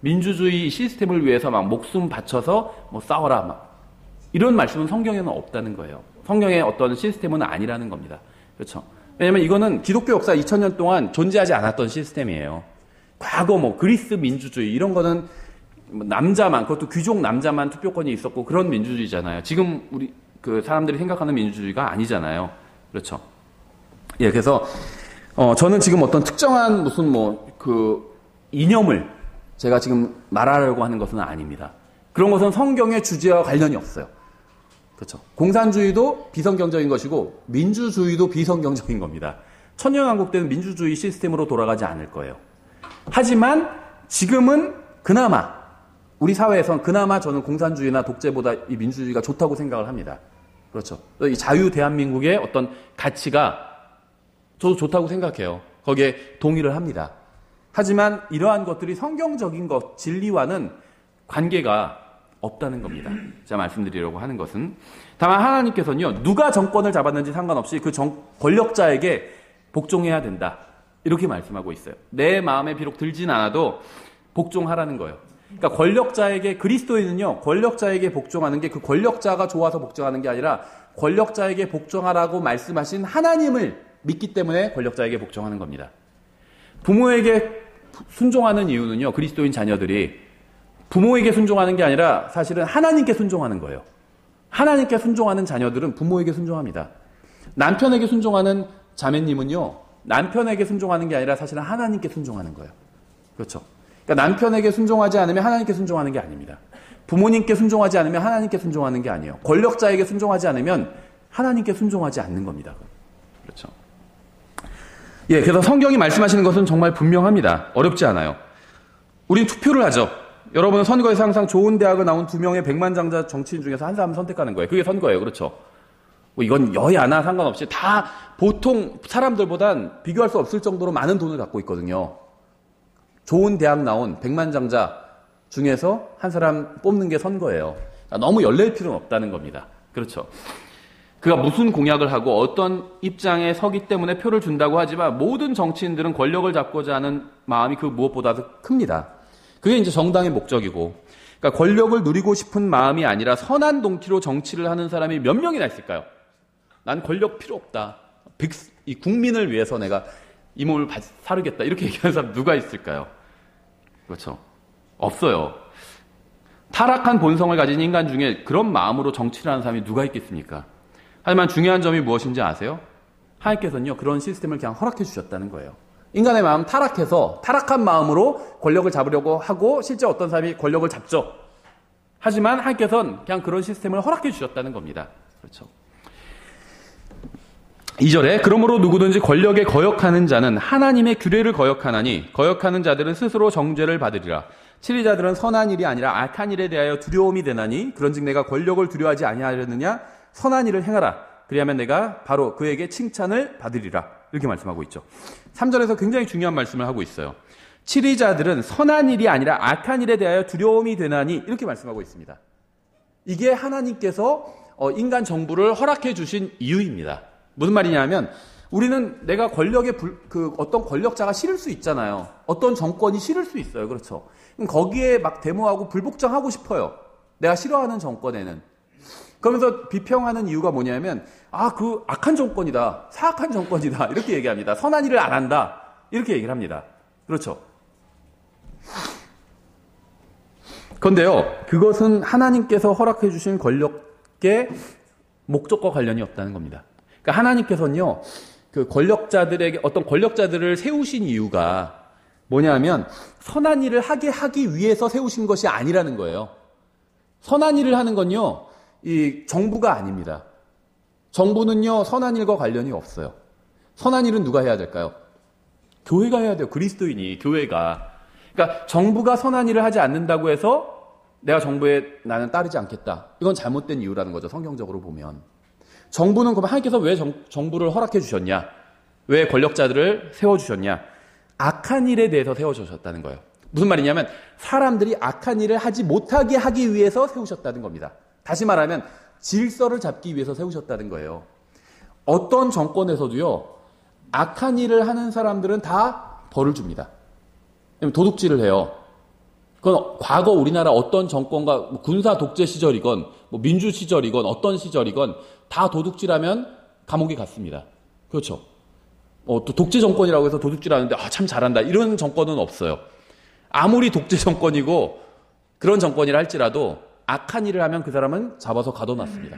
민주주의 시스템을 위해서 막 목숨 바쳐서 뭐 싸워라 막 이런 말씀은 성경에는 없다는 거예요. 성경의 어떤 시스템은 아니라는 겁니다. 그렇죠? 왜냐면 이거는 기독교 역사 2000년 동안 존재하지 않았던 시스템이에요. 과거 뭐 그리스 민주주의 이런 거는 남자만, 그것도 귀족 남자만 투표권이 있었고 그런 민주주의잖아요. 지금 우리 그 사람들이 생각하는 민주주의가 아니잖아요. 그렇죠? 예, 그래서 저는 지금 어떤 특정한 무슨 이념을 제가 지금 말하려고 하는 것은 아닙니다. 그런 것은 성경의 주제와 관련이 없어요. 그렇죠? 공산주의도 비성경적인 것이고 민주주의도 비성경적인 겁니다. 천년왕국 때는 민주주의 시스템으로 돌아가지 않을 거예요. 하지만 지금은 그나마 우리 사회에선 그나마 저는 공산주의나 독재보다 이 민주주의가 좋다고 생각을 합니다. 그렇죠? 이 자유 대한민국의 어떤 가치가 저도 좋다고 생각해요. 거기에 동의를 합니다. 하지만 이러한 것들이 성경적인 것, 진리와는 관계가 없다는 겁니다. 제가 말씀드리려고 하는 것은 다만 하나님께서는요. 누가 정권을 잡았는지 상관없이 그 권력자에게 복종해야 된다. 이렇게 말씀하고 있어요. 내 마음에 비록 들진 않아도 복종하라는 거예요. 그러니까 권력자에게 그리스도인은요. 권력자에게 복종하는 게 그 권력자가 좋아서 복종하는 게 아니라 권력자에게 복종하라고 말씀하신 하나님을 믿기 때문에 권력자에게 복종하는 겁니다. 부모에게 순종하는 이유는요. 그리스도인 자녀들이 부모에게 순종하는 게 아니라 사실은 하나님께 순종하는 거예요. 하나님께 순종하는 자녀들은 부모에게 순종합니다. 남편에게 순종하는 자매님은요. 남편에게 순종하는 게 아니라 사실은 하나님께 순종하는 거예요. 그렇죠? 그러니까 남편에게 순종하지 않으면 하나님께 순종하는 게 아닙니다. 부모님께 순종하지 않으면 하나님께 순종하는 게 아니에요. 권력자에게 순종하지 않으면 하나님께 순종하지 않는 겁니다. 그렇죠? 예, 그래서 성경이 말씀하시는 것은 정말 분명합니다. 어렵지 않아요. 우린 투표를 하죠. 여러분은 선거에서 항상 좋은 대학을 나온 2명의 백만장자 정치인 중에서 한 사람을 선택하는 거예요. 그게 선거예요. 그렇죠? 뭐 이건 여야나 상관없이 다 보통 사람들보단 비교할 수 없을 정도로 많은 돈을 갖고 있거든요. 좋은 대학 나온 백만장자 중에서 한 사람 뽑는 게 선거예요. 너무 열릴 필요는 없다는 겁니다. 그렇죠? 그가 무슨 공약을 하고 어떤 입장에 서기 때문에 표를 준다고 하지만 모든 정치인들은 권력을 잡고자 하는 마음이 그 무엇보다도 큽니다. 그게 이제 정당의 목적이고, 그러니까 권력을 누리고 싶은 마음이 아니라 선한 동기로 정치를 하는 사람이 몇 명이나 있을까요? 난 권력 필요 없다. 이 국민을 위해서 내가 이 몸을 사르겠다. 이렇게 얘기하는 사람 누가 있을까요? 그렇죠? 없어요. 타락한 본성을 가진 인간 중에 그런 마음으로 정치를 하는 사람이 누가 있겠습니까? 하지만 중요한 점이 무엇인지 아세요? 하나님께서는요, 그런 시스템을 그냥 허락해 주셨다는 거예요. 인간의 마음 타락해서 타락한 마음으로 권력을 잡으려고 하고 실제 어떤 사람이 권력을 잡죠. 하지만 하나님께서는 그냥 그런 시스템을 허락해 주셨다는 겁니다. 그렇죠? 2절에 그러므로 누구든지 권력에 거역하는 자는 하나님의 규례를 거역하나니 거역하는 자들은 스스로 정죄를 받으리라. 치리자들은 선한 일이 아니라 악한 일에 대하여 두려움이 되나니 그런즉 내가 권력을 두려워하지 아니하려느냐 선한 일을 행하라. 그리하면 내가 바로 그에게 칭찬을 받으리라. 이렇게 말씀하고 있죠. 3절에서 굉장히 중요한 말씀을 하고 있어요. 치리자들은 선한 일이 아니라 악한 일에 대하여 두려움이 되나니 이렇게 말씀하고 있습니다. 이게 하나님께서 인간 정부를 허락해 주신 이유입니다. 무슨 말이냐면 우리는 내가 권력에 어떤 권력자가 싫을 수 있잖아요. 어떤 정권이 싫을 수 있어요. 그렇죠? 그럼 거기에 막 데모하고 불복종하고 싶어요. 내가 싫어하는 정권에는. 그러면서 비평하는 이유가 뭐냐면 그 악한 정권이다. 사악한 정권이다. 이렇게 얘기합니다. 선한 일을 안 한다. 이렇게 얘기를 합니다. 그렇죠? 그런데요. 그것은 하나님께서 허락해 주신 권력의 목적과 관련이 없다는 겁니다. 그러니까 하나님께서는요. 그 권력자들에게 어떤 권력자들을 세우신 이유가 뭐냐면 선한 일을 하기 위해서 세우신 것이 아니라는 거예요. 선한 일을 하는 건요. 이 정부가 아닙니다. 정부는요. 선한 일과 관련이 없어요. 선한 일은 누가 해야 될까요? 교회가 해야 돼요. 그리스도인이 교회가. 그러니까 정부가 선한 일을 하지 않는다고 해서 내가 정부에 나는 따르지 않겠다. 이건 잘못된 이유라는 거죠. 성경적으로 보면. 정부는 그럼 하나님께서 왜 정부를 허락해 주셨냐? 왜 권력자들을 세워주셨냐? 악한 일에 대해서 세워주셨다는 거예요. 무슨 말이냐면 사람들이 악한 일을 하지 못하게 하기 위해서 세우셨다는 겁니다. 다시 말하면 질서를 잡기 위해서 세우셨다는 거예요. 어떤 정권에서도요. 악한 일을 하는 사람들은 다 벌을 줍니다. 도둑질을 해요. 그건 과거 우리나라 어떤 정권과 군사 독재 시절이건 민주 시절이건 어떤 시절이건 다 도둑질하면 감옥에 갔습니다. 그렇죠. 또 독재 정권이라고 해서 도둑질하는데 참 잘한다. 이런 정권은 없어요. 아무리 독재 정권이고 그런 정권이라 할지라도 악한 일을 하면 그 사람은 잡아서 가둬놨습니다.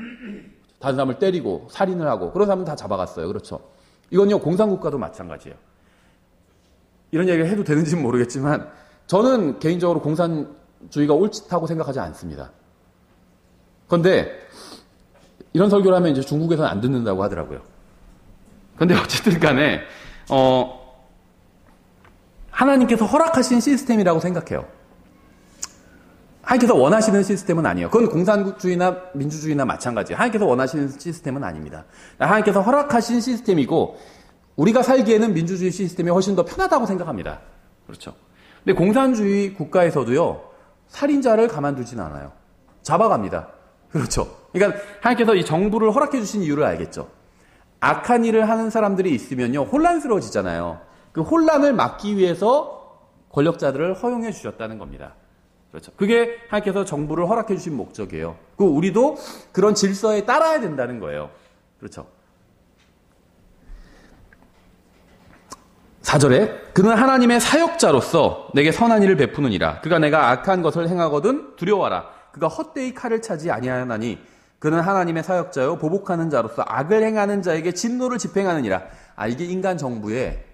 다른 사람을 때리고 살인을 하고 그런 사람은 다 잡아갔어요. 그렇죠. 이건요 공산국가도 마찬가지예요. 이런 얘기를 해도 되는지는 모르겠지만 저는 개인적으로 공산주의가 옳다고 생각하지 않습니다. 그런데 이런 설교를 하면 이제 중국에서는 안 듣는다고 하더라고요. 그런데 어쨌든 간에 하나님께서 허락하신 시스템이라고 생각해요. 하나님께서 원하시는 시스템은 아니에요. 그건 공산주의나 민주주의나 마찬가지예요. 하나님께서 원하시는 시스템은 아닙니다. 하나님께서 허락하신 시스템이고 우리가 살기에는 민주주의 시스템이 훨씬 더 편하다고 생각합니다. 그렇죠. 근데 공산주의 국가에서도요. 살인자를 가만두진 않아요. 잡아갑니다. 그렇죠. 그러니까 하나님께서 이 정부를 허락해 주신 이유를 알겠죠. 악한 일을 하는 사람들이 있으면요. 혼란스러워지잖아요. 그 혼란을 막기 위해서 권력자들을 허용해 주셨다는 겁니다. 그렇죠. 그게 하나님께서 정부를 허락해 주신 목적이에요. 그 우리도 그런 질서에 따라야 된다는 거예요. 그렇죠. 4절에 그는 하나님의 사역자로서 내게 선한 일을 베푸느니라. 그가 내가 악한 것을 행하거든 두려워하라. 그가 헛되이 칼을 차지 아니하나니 그는 하나님의 사역자요 보복하는 자로서 악을 행하는 자에게 진노를 집행하느니라. 이게 인간 정부에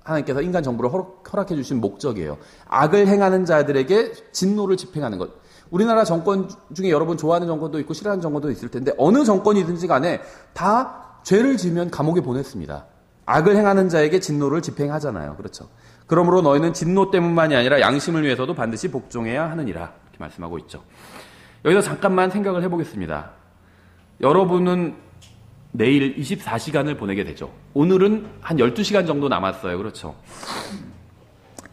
하나님께서 인간 정부를 허락해 주신 목적이에요. 악을 행하는 자들에게 진노를 집행하는 것. 우리나라 정권 중에 여러분 좋아하는 정권도 있고 싫어하는 정권도 있을 텐데 어느 정권이든지 간에 다 죄를 지으면 감옥에 보냈습니다. 악을 행하는 자에게 진노를 집행하잖아요. 그렇죠. 그러므로 너희는 진노 때문만이 아니라 양심을 위해서도 반드시 복종해야 하느니라. 이렇게 말씀하고 있죠. 여기서 잠깐만 생각을 해보겠습니다. 여러분은 내일 24시간을 보내게 되죠. 오늘은 한 12시간 정도 남았어요. 그렇죠.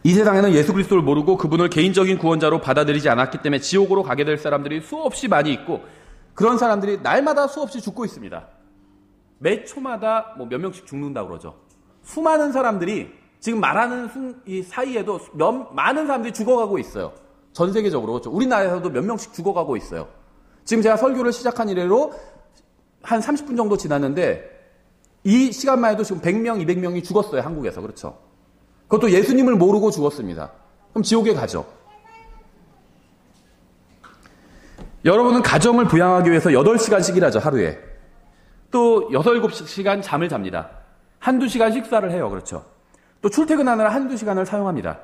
이 세상에는 예수 그리스도를 모르고 그분을 개인적인 구원자로 받아들이지 않았기 때문에 지옥으로 가게 될 사람들이 수없이 많이 있고, 그런 사람들이 날마다 수없이 죽고 있습니다. 매 초마다 몇 명씩 죽는다고 그러죠. 수많은 사람들이 지금 말하는 이 사이에도 많은 사람들이 죽어가고 있어요. 전 세계적으로. 그렇죠. 우리나라에서도 몇 명씩 죽어가고 있어요. 지금 제가 설교를 시작한 이래로 한 30분 정도 지났는데 이 시간만 해도 지금 100명, 200명이 죽었어요. 한국에서. 그렇죠. 그것도 예수님을 모르고 죽었습니다. 그럼 지옥에 가죠. 여러분은 가정을 부양하기 위해서 8시간씩 일하죠. 하루에. 또 6, 7시간 잠을 잡니다. 한두 시간 식사를 해요. 그렇죠. 또 출퇴근하느라 한두 시간을 사용합니다.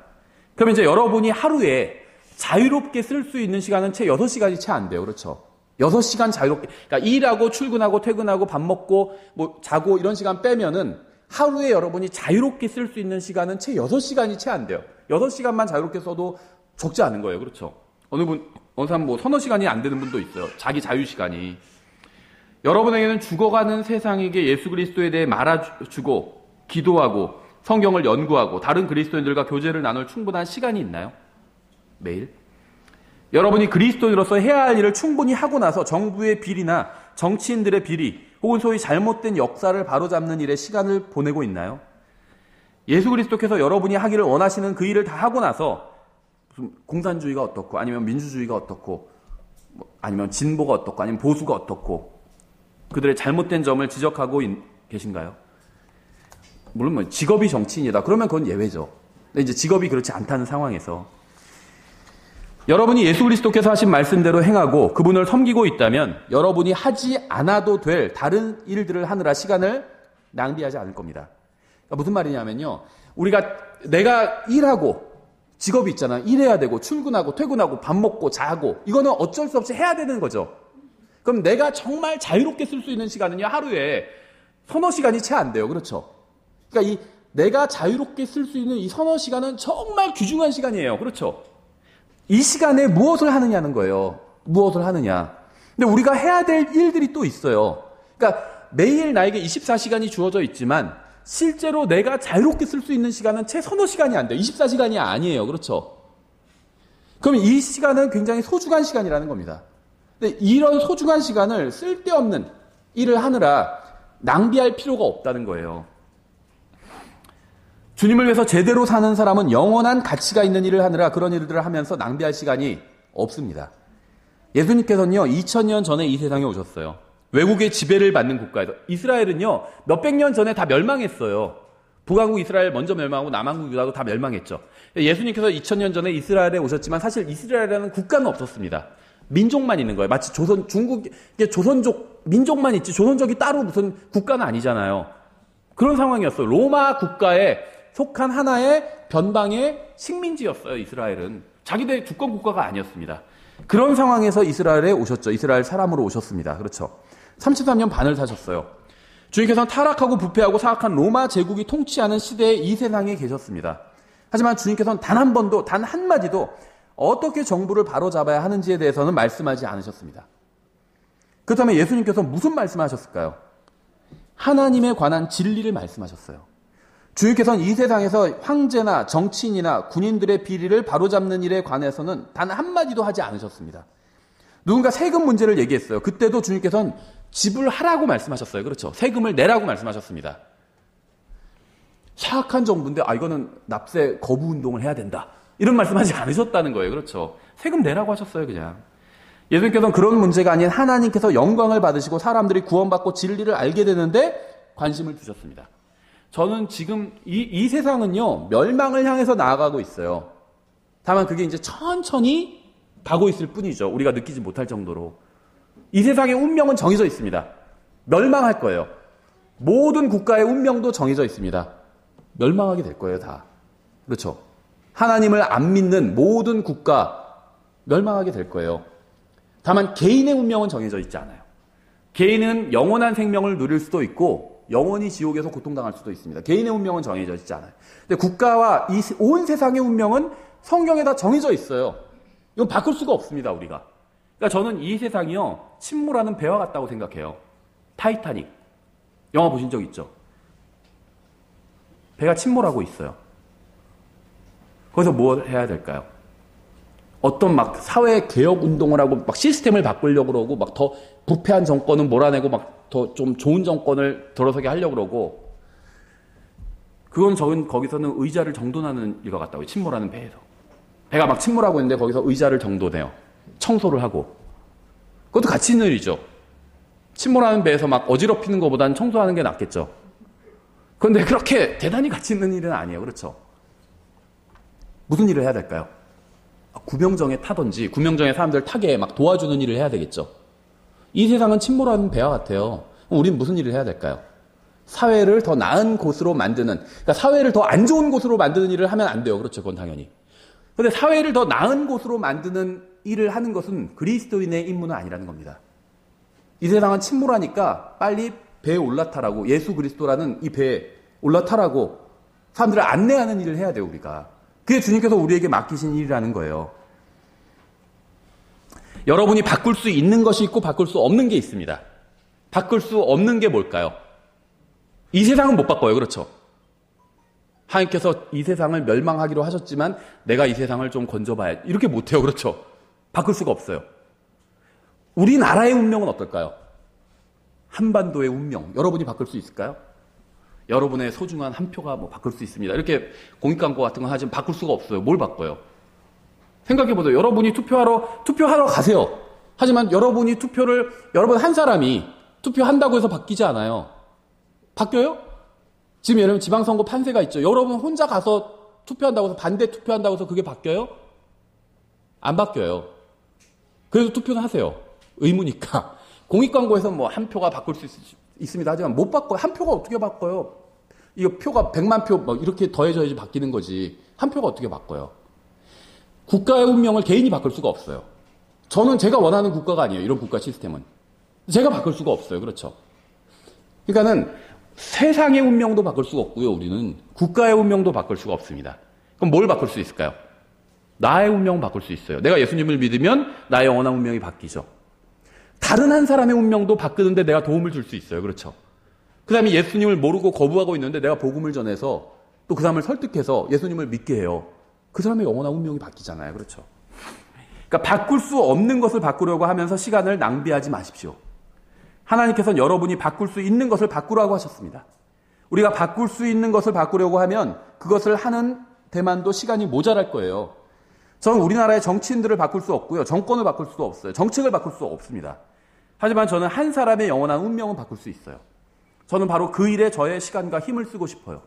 그럼 이제 여러분이 하루에 자유롭게 쓸 수 있는 시간은 채 6시간이 채 안 돼요. 그렇죠. 6시간 자유롭게, 그러니까 일하고 출근하고 퇴근하고 밥 먹고 자고 이런 시간 빼면은 하루에 여러분이 자유롭게 쓸 수 있는 시간은 채 6시간이 채 안 돼요. 6시간만 자유롭게 써도 적지 않은 거예요. 그렇죠. 어느 사람 서너 시간이 안 되는 분도 있어요. 자기 자유 시간이. 여러분에게는 죽어가는 세상에게 예수 그리스도에 대해 말아주고 기도하고 성경을 연구하고 다른 그리스도인들과 교제를 나눌 충분한 시간이 있나요? 매일? 여러분이 그리스도인으로서 해야 할 일을 충분히 하고 나서 정부의 비리나 정치인들의 비리 혹은 소위 잘못된 역사를 바로잡는 일에 시간을 보내고 있나요? 예수 그리스도께서 여러분이 하기를 원하시는 그 일을 다 하고 나서 무슨 공산주의가 어떻고 아니면 민주주의가 어떻고 아니면 진보가 어떻고 아니면 보수가 어떻고 그들의 잘못된 점을 지적하고 계신가요? 물론 직업이 정치인이다. 그러면 그건 예외죠. 근데 이제 직업이 그렇지 않다는 상황에서 여러분이 예수 그리스도께서 하신 말씀대로 행하고 그분을 섬기고 있다면 여러분이 하지 않아도 될 다른 일들을 하느라 시간을 낭비하지 않을 겁니다. 그러니까 무슨 말이냐면요. 내가 일하고 직업이 있잖아. 일해야 되고 출근하고 퇴근하고 밥 먹고 자고 이거는 어쩔 수 없이 해야 되는 거죠. 그럼 내가 정말 자유롭게 쓸 수 있는 시간은요. 하루에 서너 시간이 채 안 돼요. 그렇죠. 그러니까 내가 자유롭게 쓸 수 있는 이 서너 시간은 정말 귀중한 시간이에요. 그렇죠. 이 시간에 무엇을 하느냐는 거예요. 무엇을 하느냐. 근데 우리가 해야 될 일들이 또 있어요. 그러니까 매일 나에게 24시간이 주어져 있지만 실제로 내가 자유롭게 쓸 수 있는 시간은 채 서너 시간이 안 돼요. 24시간이 아니에요. 그렇죠. 그럼 이 시간은 굉장히 소중한 시간이라는 겁니다. 근데 이런 소중한 시간을 쓸데없는 일을 하느라 낭비할 필요가 없다는 거예요. 주님을 위해서 제대로 사는 사람은 영원한 가치가 있는 일을 하느라 그런 일들을 하면서 낭비할 시간이 없습니다. 예수님께서는요, 2000년 전에 이 세상에 오셨어요. 외국의 지배를 받는 국가에서. 이스라엘은요, 몇백 년 전에 다 멸망했어요. 북왕국 이스라엘 먼저 멸망하고 남왕국 유다도 다 멸망했죠. 예수님께서 2000년 전에 이스라엘에 오셨지만 사실 이스라엘이라는 국가는 없었습니다. 민족만 있는 거예요. 마치 중국의 조선족, 민족만 있지 조선족이 따로 무슨 국가는 아니잖아요. 그런 상황이었어요. 로마 국가에 속한 하나의 변방의 식민지였어요. 이스라엘은. 자기들의 주권 국가가 아니었습니다. 그런 상황에서 이스라엘에 오셨죠. 이스라엘 사람으로 오셨습니다. 그렇죠. 33년 반을 사셨어요. 주님께서는 타락하고 부패하고 사악한 로마 제국이 통치하는 시대에 이 세상에 계셨습니다. 하지만 주님께서는 단 한 번도, 단 한마디도 어떻게 정부를 바로잡아야 하는지에 대해서는 말씀하지 않으셨습니다. 그렇다면 예수님께서 무슨 말씀하셨을까요? 하나님에 관한 진리를 말씀하셨어요. 주님께서는 이 세상에서 황제나 정치인이나 군인들의 비리를 바로잡는 일에 관해서는 단 한마디도 하지 않으셨습니다. 누군가 세금 문제를 얘기했어요. 그때도 주님께서는 지불하라고 말씀하셨어요. 그렇죠. 세금을 내라고 말씀하셨습니다. 사악한 정부인데 이거는 납세 거부 운동을 해야 된다. 이런 말씀하지 않으셨다는 거예요. 그렇죠. 세금 내라고 하셨어요. 그냥. 예수님께서는 그런 문제가 아닌 하나님께서 영광을 받으시고 사람들이 구원받고 진리를 알게 되는데 관심을 두셨습니다. 저는 지금 이 세상은요, 멸망을 향해서 나아가고 있어요. 다만 그게 이제 천천히 가고 있을 뿐이죠. 우리가 느끼지 못할 정도로. 이 세상의 운명은 정해져 있습니다. 멸망할 거예요. 모든 국가의 운명도 정해져 있습니다. 멸망하게 될 거예요, 다. 그렇죠. 하나님을 안 믿는 모든 국가 멸망하게 될 거예요. 다만 개인의 운명은 정해져 있지 않아요. 개인은 영원한 생명을 누릴 수도 있고 영원히 지옥에서 고통당할 수도 있습니다. 개인의 운명은 정해져 있지 않아요. 근데 국가와 이 온 세상의 운명은 성경에 다 정해져 있어요. 이건 바꿀 수가 없습니다, 우리가. 그러니까 저는 이 세상이요, 침몰하는 배와 같다고 생각해요. 타이타닉. 영화 보신 적 있죠? 배가 침몰하고 있어요. 거기서 뭘 해야 될까요? 어떤 막 사회 개혁 운동을 하고 막 시스템을 바꾸려고 그러고 막 더 부패한 정권은 몰아내고 막 더 좀 좋은 정권을 들어서게 하려고 그러고, 그건 저는 거기서는 의자를 정돈하는 일과 같다고요. 침몰하는 배에서. 배가 막 침몰하고 있는데 거기서 의자를 정돈해요. 청소를 하고. 그것도 가치 있는 일이죠. 침몰하는 배에서 막 어지럽히는 것보다는 청소하는 게 낫겠죠. 그런데 그렇게 대단히 가치 있는 일은 아니에요. 그렇죠? 무슨 일을 해야 될까요? 구명정에 타든지 구명정에 사람들 타게 막 도와주는 일을 해야 되겠죠. 이 세상은 침몰하는 배와 같아요. 그럼 우린 무슨 일을 해야 될까요? 사회를 더 나은 곳으로 만드는, 그러니까 사회를 더 안 좋은 곳으로 만드는 일을 하면 안 돼요. 그렇죠. 그건 당연히. 그런데 사회를 더 나은 곳으로 만드는 일을 하는 것은 그리스도인의 임무는 아니라는 겁니다. 이 세상은 침몰하니까 빨리 배에 올라타라고, 예수 그리스도라는 이 배에 올라타라고 사람들을 안내하는 일을 해야 돼요, 우리가. 그게 주님께서 우리에게 맡기신 일이라는 거예요. 여러분이 바꿀 수 있는 것이 있고 바꿀 수 없는 게 있습니다. 바꿀 수 없는 게 뭘까요? 이 세상은 못 바꿔요. 그렇죠? 하나님께서 이 세상을 멸망하기로 하셨지만 내가 이 세상을 좀 건져봐야, 이렇게 못해요. 그렇죠? 바꿀 수가 없어요. 우리나라의 운명은 어떨까요? 한반도의 운명, 여러분이 바꿀 수 있을까요? 여러분의 소중한 한 표가 뭐 바꿀 수 있습니다. 이렇게 공익광고 같은 거 하지만 바꿀 수가 없어요. 뭘 바꿔요? 생각해보세요. 여러분이 투표하러 가세요. 하지만 여러분 한 사람이 투표한다고 해서 바뀌지 않아요. 바뀌어요? 지금 예를 들면 지방선거 판세가 있죠. 여러분 혼자 가서 투표한다고 해서, 반대 투표한다고 해서 그게 바뀌어요? 안 바뀌어요. 그래서 투표는 하세요. 의무니까. 공익광고에서 뭐 한 표가 바꿀 수 있습니다. 하지만 못 바꿔요. 한 표가 어떻게 바꿔요? 이거 표가 100만 표 뭐 이렇게 더해져야지 바뀌는 거지. 한 표가 어떻게 바꿔요? 국가의 운명을 개인이 바꿀 수가 없어요. 저는 제가 원하는 국가가 아니에요. 이런 국가 시스템은. 제가 바꿀 수가 없어요. 그렇죠? 그러니까는 세상의 운명도 바꿀 수가 없고요. 우리는 국가의 운명도 바꿀 수가 없습니다. 그럼 뭘 바꿀 수 있을까요? 나의 운명은 바꿀 수 있어요. 내가 예수님을 믿으면 나의 영원한 운명이 바뀌죠. 다른 한 사람의 운명도 바꾸는데 내가 도움을 줄 수 있어요. 그렇죠? 그 사람이 예수님을 모르고 거부하고 있는데 내가 복음을 전해서 또 그 사람을 설득해서 예수님을 믿게 해요. 그 사람의 영원한 운명이 바뀌잖아요. 그렇죠? 그러니까 바꿀 수 없는 것을 바꾸려고 하면서 시간을 낭비하지 마십시오. 하나님께서는 여러분이 바꿀 수 있는 것을 바꾸라고 하셨습니다. 우리가 바꿀 수 있는 것을 바꾸려고 하면 그것을 하는 데만도 시간이 모자랄 거예요. 저는 우리나라의 정치인들을 바꿀 수 없고요. 정권을 바꿀 수도 없어요. 정책을 바꿀 수 없습니다. 하지만 저는 한 사람의 영원한 운명은 바꿀 수 있어요. 저는 바로 그 일에 저의 시간과 힘을 쓰고 싶어요.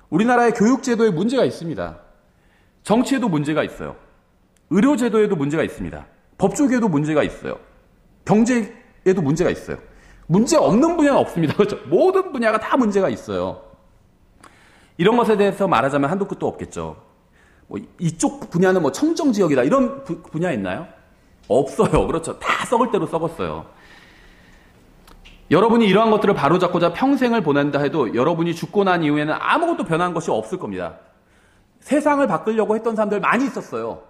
우리나라의 교육제도에 문제가 있습니다. 정치에도 문제가 있어요. 의료제도에도 문제가 있습니다. 법조계에도 문제가 있어요. 경제에도 문제가 있어요. 문제 없는 분야는 없습니다. 그렇죠? 모든 분야가 다 문제가 있어요. 이런 것에 대해서 말하자면 한도 끝도 없겠죠. 뭐 이쪽 분야는 뭐 청정지역이다. 이런 분야 있나요? 없어요. 그렇죠. 다 썩을 대로 썩었어요. 여러분이 이러한 것들을 바로잡고자 평생을 보낸다 해도 여러분이 죽고 난 이후에는 아무것도 변한 것이 없을 겁니다. 세상을 바꾸려고 했던 사람들 많이 있었어요.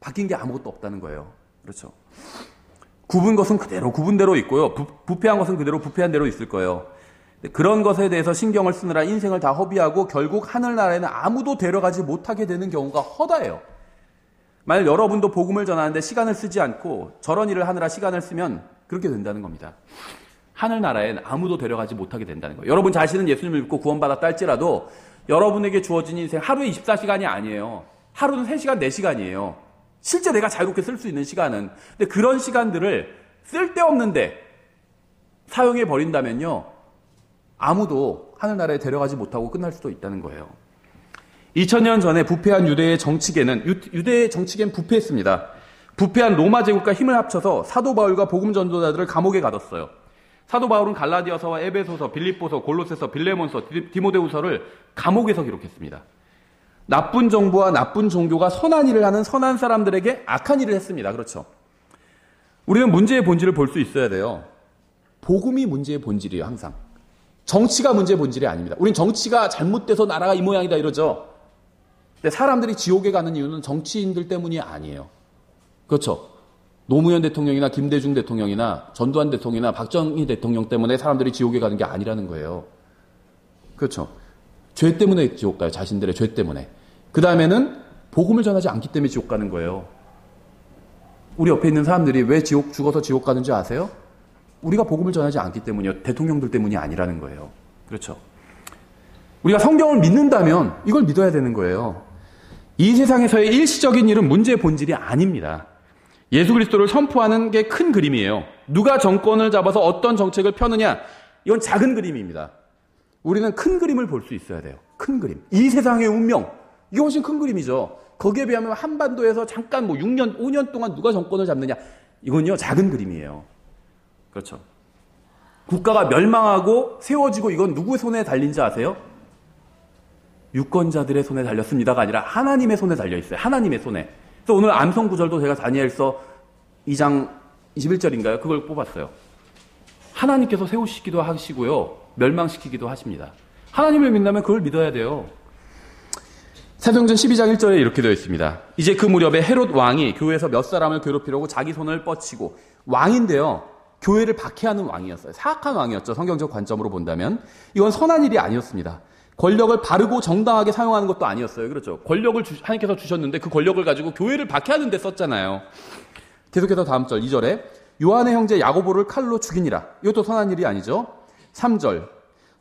바뀐 게 아무것도 없다는 거예요. 그렇죠. 굽은 것은 그대로 굽은 대로 있고요. 부패한 것은 그대로 부패한 대로 있을 거예요. 그런 것에 대해서 신경을 쓰느라 인생을 다 허비하고 결국 하늘나라에는 아무도 데려가지 못하게 되는 경우가 허다해요. 만약 여러분도 복음을 전하는데 시간을 쓰지 않고 저런 일을 하느라 시간을 쓰면 그렇게 된다는 겁니다. 하늘나라엔 아무도 데려가지 못하게 된다는 거예요. 여러분 자신은 예수님을 믿고 구원받았다 할지라도 여러분에게 주어진 인생 하루에 24시간이 아니에요. 하루는 3시간, 4시간이에요. 실제 내가 자유롭게 쓸 수 있는 시간은. 근데 그런 시간들을 쓸데없는데 사용해 버린다면요. 아무도 하늘나라에 데려가지 못하고 끝날 수도 있다는 거예요. 2000년 전에 부패한 유대의 정치계는, 유대의 정치계는 부패했습니다. 부패한 로마 제국과 힘을 합쳐서 사도 바울과 복음 전도자들을 감옥에 가뒀어요. 사도 바울은 갈라디아서와 에베소서, 빌립보서, 골로새서, 빌레몬서, 디모데후서를 감옥에서 기록했습니다. 나쁜 정부와 나쁜 종교가 선한 일을 하는 선한 사람들에게 악한 일을 했습니다. 그렇죠? 우리는 문제의 본질을 볼 수 있어야 돼요. 복음이 문제의 본질이에요. 항상. 정치가 문제의 본질이 아닙니다. 우린 정치가 잘못돼서 나라가 이 모양이다 이러죠. 근데 사람들이 지옥에 가는 이유는 정치인들 때문이 아니에요. 그렇죠. 노무현 대통령이나 김대중 대통령이나 전두환 대통령이나 박정희 대통령 때문에 사람들이 지옥에 가는 게 아니라는 거예요. 그렇죠. 죄 때문에 지옥 가요. 자신들의 죄 때문에. 그 다음에는 복음을 전하지 않기 때문에 지옥 가는 거예요. 우리 옆에 있는 사람들이 왜 죽어서 지옥 가는지 아세요? 우리가 복음을 전하지 않기 때문이요. 대통령들 때문이 아니라는 거예요. 그렇죠. 우리가 성경을 믿는다면 이걸 믿어야 되는 거예요. 이 세상에서의 일시적인 일은 문제의 본질이 아닙니다. 예수 그리스도를 선포하는 게 큰 그림이에요. 누가 정권을 잡아서 어떤 정책을 펴느냐, 이건 작은 그림입니다. 우리는 큰 그림을 볼 수 있어야 돼요. 큰 그림. 이 세상의 운명, 이게 훨씬 큰 그림이죠. 거기에 비하면 한반도에서 잠깐 6년, 5년 동안 누가 정권을 잡느냐, 이건요 작은 그림이에요. 그렇죠. 국가가 멸망하고 세워지고 이건 누구의 손에 달린지 아세요? 유권자들의 손에 달렸습니다가 아니라 하나님의 손에 달려 있어요. 하나님의 손에. 그래서 오늘 암송 구절도 제가 다니엘서 2장 21절인가요? 그걸 뽑았어요. 하나님께서 세우시기도 하시고요. 멸망시키기도 하십니다. 하나님을 믿는다면 그걸 믿어야 돼요. 사도행전 12장 1절에 이렇게 되어 있습니다. 이제 그 무렵에 헤롯 왕이 교회에서 몇 사람을 괴롭히려고 자기 손을 뻗치고, 왕인데요. 교회를 박해하는 왕이었어요. 사악한 왕이었죠. 성경적 관점으로 본다면. 이건 선한 일이 아니었습니다. 권력을 바르고 정당하게 사용하는 것도 아니었어요. 그렇죠. 권력을 하나님께서 주셨는데 그 권력을 가지고 교회를 박해하는 데 썼잖아요. 계속해서 다음 절 2절에 요한의 형제 야고보를 칼로 죽이니라. 이것도 선한 일이 아니죠. 3절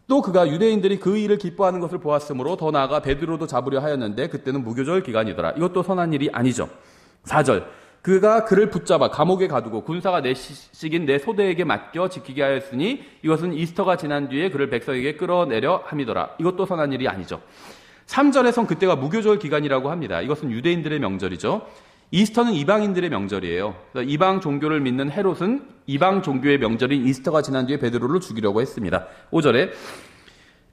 또 그가 유대인들이 그 일을 기뻐하는 것을 보았으므로 더 나아가 베드로도 잡으려 하였는데 그때는 무교절 기간이더라. 이것도 선한 일이 아니죠. 4절 그가 그를 붙잡아 감옥에 가두고 군사가 내식인 내 소대에게 맡겨 지키게 하였으니 이것은 이스터가 지난 뒤에 그를 백성에게 끌어내려 함이더라. 이것도 선한 일이 아니죠. 3절에선 그때가 무교절 기간이라고 합니다. 이것은 유대인들의 명절이죠. 이스터는 이방인들의 명절이에요. 이방 종교를 믿는 헤롯은 이방 종교의 명절인 이스터가 지난 뒤에 베드로를 죽이려고 했습니다. 5절에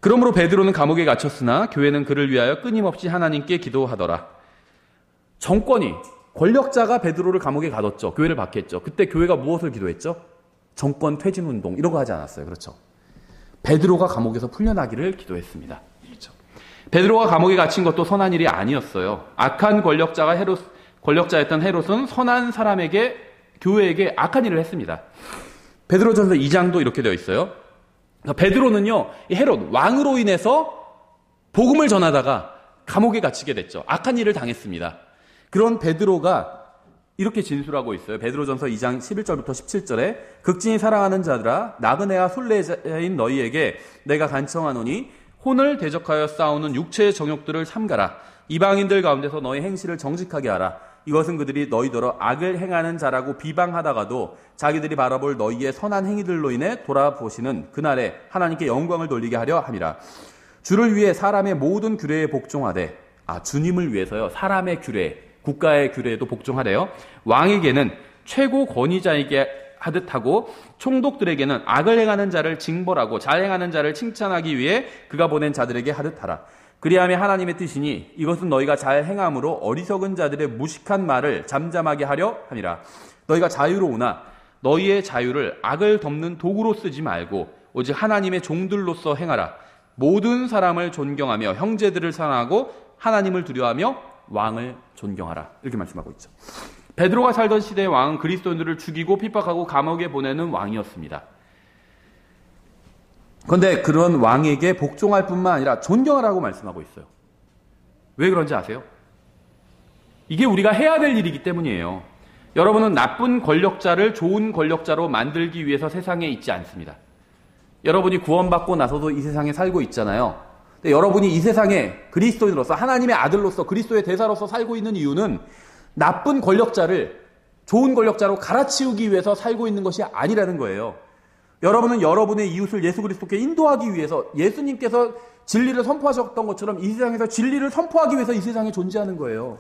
그러므로 베드로는 감옥에 갇혔으나 교회는 그를 위하여 끊임없이 하나님께 기도하더라. 정권이 권력자가 베드로를 감옥에 가뒀죠. 교회를 박해했죠. 그때 교회가 무엇을 기도했죠? 정권 퇴진 운동 이런 거 하지 않았어요. 그렇죠. 베드로가 감옥에서 풀려나기를 기도했습니다. 그렇죠. 베드로가 감옥에 갇힌 것도 선한 일이 아니었어요. 악한 권력자였던 헤롯은 선한 사람에게 교회에게 악한 일을 했습니다. 베드로전서 2장도 이렇게 되어 있어요. 베드로는요, 헤롯 왕으로 인해서 복음을 전하다가 감옥에 갇히게 됐죠. 악한 일을 당했습니다. 그런 베드로가 이렇게 진술하고 있어요. 베드로전서 2장 11절부터 17절에 극진히 사랑하는 자들아 나그네와 순례자인 너희에게 내가 간청하노니 혼을 대적하여 싸우는 육체의 정욕들을 삼가라. 이방인들 가운데서 너희 행실을 정직하게 하라. 이것은 그들이 너희더러 악을 행하는 자라고 비방하다가도 자기들이 바라볼 너희의 선한 행위들로 인해 돌아보시는 그날에 하나님께 영광을 돌리게 하려 함이라. 주를 위해 사람의 모든 규례에 복종하되 주님을 위해서요. 사람의 규례, 국가의 규례에도 복종하래요. 왕에게는 최고 권위자에게 하듯 하고 총독들에게는 악을 행하는 자를 징벌하고 잘 행하는 자를 칭찬하기 위해 그가 보낸 자들에게 하듯 하라. 그리하며 하나님의 뜻이니 이것은 너희가 잘 행함으로 어리석은 자들의 무식한 말을 잠잠하게 하려 함이라. 너희가 자유로우나 너희의 자유를 악을 덮는 도구로 쓰지 말고 오직 하나님의 종들로서 행하라. 모든 사람을 존경하며 형제들을 사랑하고 하나님을 두려워하며 왕을 존경하라. 이렇게 말씀하고 있죠. 베드로가 살던 시대의 왕은 그리스도인들을 죽이고 핍박하고 감옥에 보내는 왕이었습니다. 그런데 그런 왕에게 복종할 뿐만 아니라 존경하라고 말씀하고 있어요. 왜 그런지 아세요? 이게 우리가 해야 될 일이기 때문이에요. 여러분은 나쁜 권력자를 좋은 권력자로 만들기 위해서 세상에 있지 않습니다. 여러분이 구원받고 나서도 이 세상에 살고 있잖아요. 근데 여러분이 이 세상에 그리스도인으로서 하나님의 아들로서 그리스도의 대사로서 살고 있는 이유는 나쁜 권력자를 좋은 권력자로 갈아치우기 위해서 살고 있는 것이 아니라는 거예요. 여러분은 여러분의 이웃을 예수 그리스도께 인도하기 위해서 예수님께서 진리를 선포하셨던 것처럼 이 세상에서 진리를 선포하기 위해서 이 세상에 존재하는 거예요.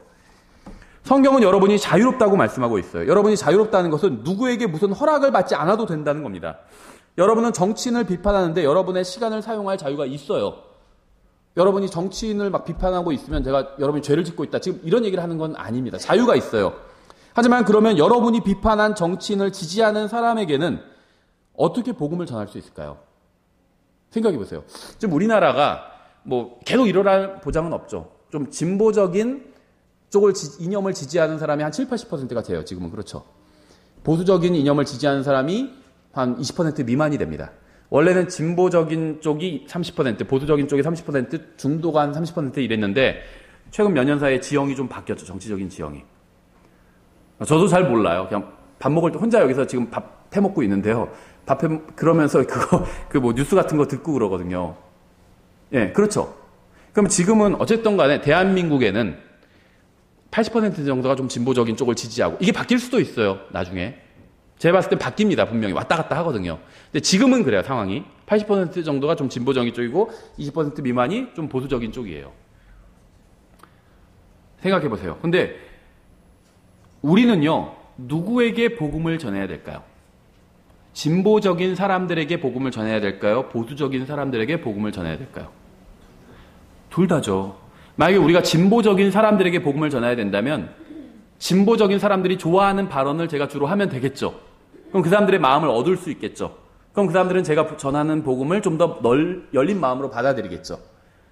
성경은 여러분이 자유롭다고 말씀하고 있어요. 여러분이 자유롭다는 것은 누구에게 무슨 허락을 받지 않아도 된다는 겁니다. 여러분은 정치인을 비판하는데 여러분의 시간을 사용할 자유가 있어요. 여러분이 정치인을 막 비판하고 있으면 제가 여러분이 죄를 짓고 있다. 지금 이런 얘기를 하는 건 아닙니다. 자유가 있어요. 하지만 그러면 여러분이 비판한 정치인을 지지하는 사람에게는 어떻게 복음을 전할 수 있을까요? 생각해 보세요. 지금 우리나라가 뭐 계속 이러랄 보장은 없죠. 좀 진보적인 쪽을 이념을 지지하는 사람이 한 7, 80%가 돼요. 지금은 그렇죠. 보수적인 이념을 지지하는 사람이 한 20% 미만이 됩니다. 원래는 진보적인 쪽이 30%, 보수적인 쪽이 30%, 중도가 한 30% 이랬는데 최근 몇 년 사이에 지형이 좀 바뀌었죠. 정치적인 지형이. 저도 잘 몰라요. 그냥 밥 먹을 때 혼자 여기서 지금 밥 해 먹고 있는데요. 그러면서 뭐 뉴스 같은 거 듣고 그러거든요. 예, 그렇죠. 그럼 지금은 어쨌든 간에 대한민국에는 80% 정도가 좀 진보적인 쪽을 지지하고, 이게 바뀔 수도 있어요, 나중에. 제가 봤을 땐 바뀝니다, 분명히. 왔다 갔다 하거든요. 근데 지금은 그래요, 상황이. 80% 정도가 좀 진보적인 쪽이고, 20% 미만이 좀 보수적인 쪽이에요. 생각해 보세요. 근데 우리는요, 누구에게 복음을 전해야 될까요? 진보적인 사람들에게 복음을 전해야 될까요? 보수적인 사람들에게 복음을 전해야 될까요? 둘 다죠. 만약에 우리가 진보적인 사람들에게 복음을 전해야 된다면 진보적인 사람들이 좋아하는 발언을 제가 주로 하면 되겠죠. 그럼 그 사람들의 마음을 얻을 수 있겠죠. 그럼 그 사람들은 제가 전하는 복음을 좀 더 열린 마음으로 받아들이겠죠.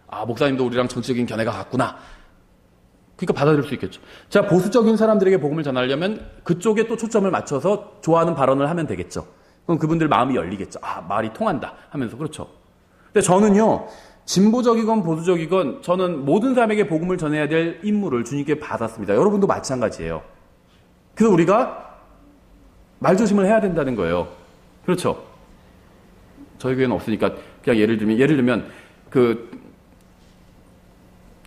아, 목사님도 우리랑 정치적인 견해가 같구나. 그러니까 받아들일 수 있겠죠. 자, 보수적인 사람들에게 복음을 전하려면 그쪽에 또 초점을 맞춰서 좋아하는 발언을 하면 되겠죠. 그럼 그분들 마음이 열리겠죠. 아, 말이 통한다 하면서. 그렇죠. 근데 저는요, 진보적이건 보수적이건 저는 모든 사람에게 복음을 전해야 될 임무를 주님께 받았습니다. 여러분도 마찬가지예요. 그래서 우리가 말조심을 해야 된다는 거예요. 그렇죠. 저희 교회는 없으니까 그냥 예를 들면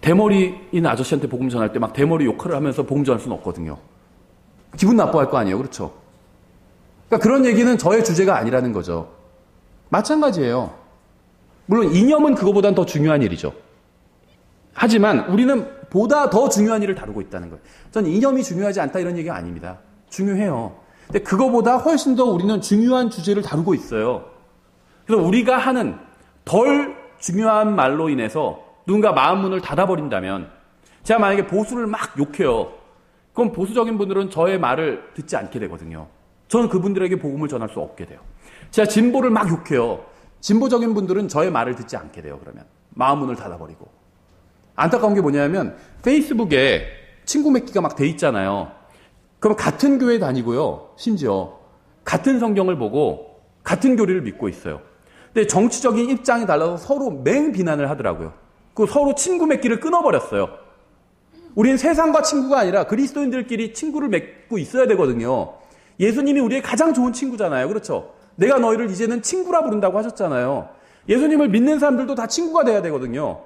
대머리인 아저씨한테 복음 전할 때 막 대머리 욕을 하면서 복음 전할 수는 없거든요. 기분 나빠할 거 아니에요. 그렇죠. 그러니까 그런 얘기는 저의 주제가 아니라는 거죠. 마찬가지예요. 물론 이념은 그거보단 더 중요한 일이죠. 하지만 우리는 보다 더 중요한 일을 다루고 있다는 거예요. 전 이념이 중요하지 않다 이런 얘기가 아닙니다. 중요해요. 근데 그거보다 훨씬 더 우리는 중요한 주제를 다루고 있어요. 그래서 우리가 하는 덜 중요한 말로 인해서 누군가 마음 문을 닫아버린다면, 제가 만약에 보수를 막 욕해요. 그럼 보수적인 분들은 저의 말을 듣지 않게 되거든요. 저는 그분들에게 복음을 전할 수 없게 돼요. 제가 진보를 막 욕해요. 진보적인 분들은 저의 말을 듣지 않게 돼요. 그러면 마음 문을 닫아버리고. 안타까운 게 뭐냐면 페이스북에 친구 맺기가 막 돼 있잖아요. 그럼 같은 교회 다니고요. 심지어 같은 성경을 보고 같은 교리를 믿고 있어요. 근데 정치적인 입장이 달라서 서로 맹비난을 하더라고요. 그 서로 친구 맺기를 끊어버렸어요. 우리는 세상과 친구가 아니라 그리스도인들끼리 친구를 맺고 있어야 되거든요. 예수님이 우리의 가장 좋은 친구잖아요. 그렇죠? 내가 너희를 이제는 친구라 부른다고 하셨잖아요. 예수님을 믿는 사람들도 다 친구가 돼야 되거든요.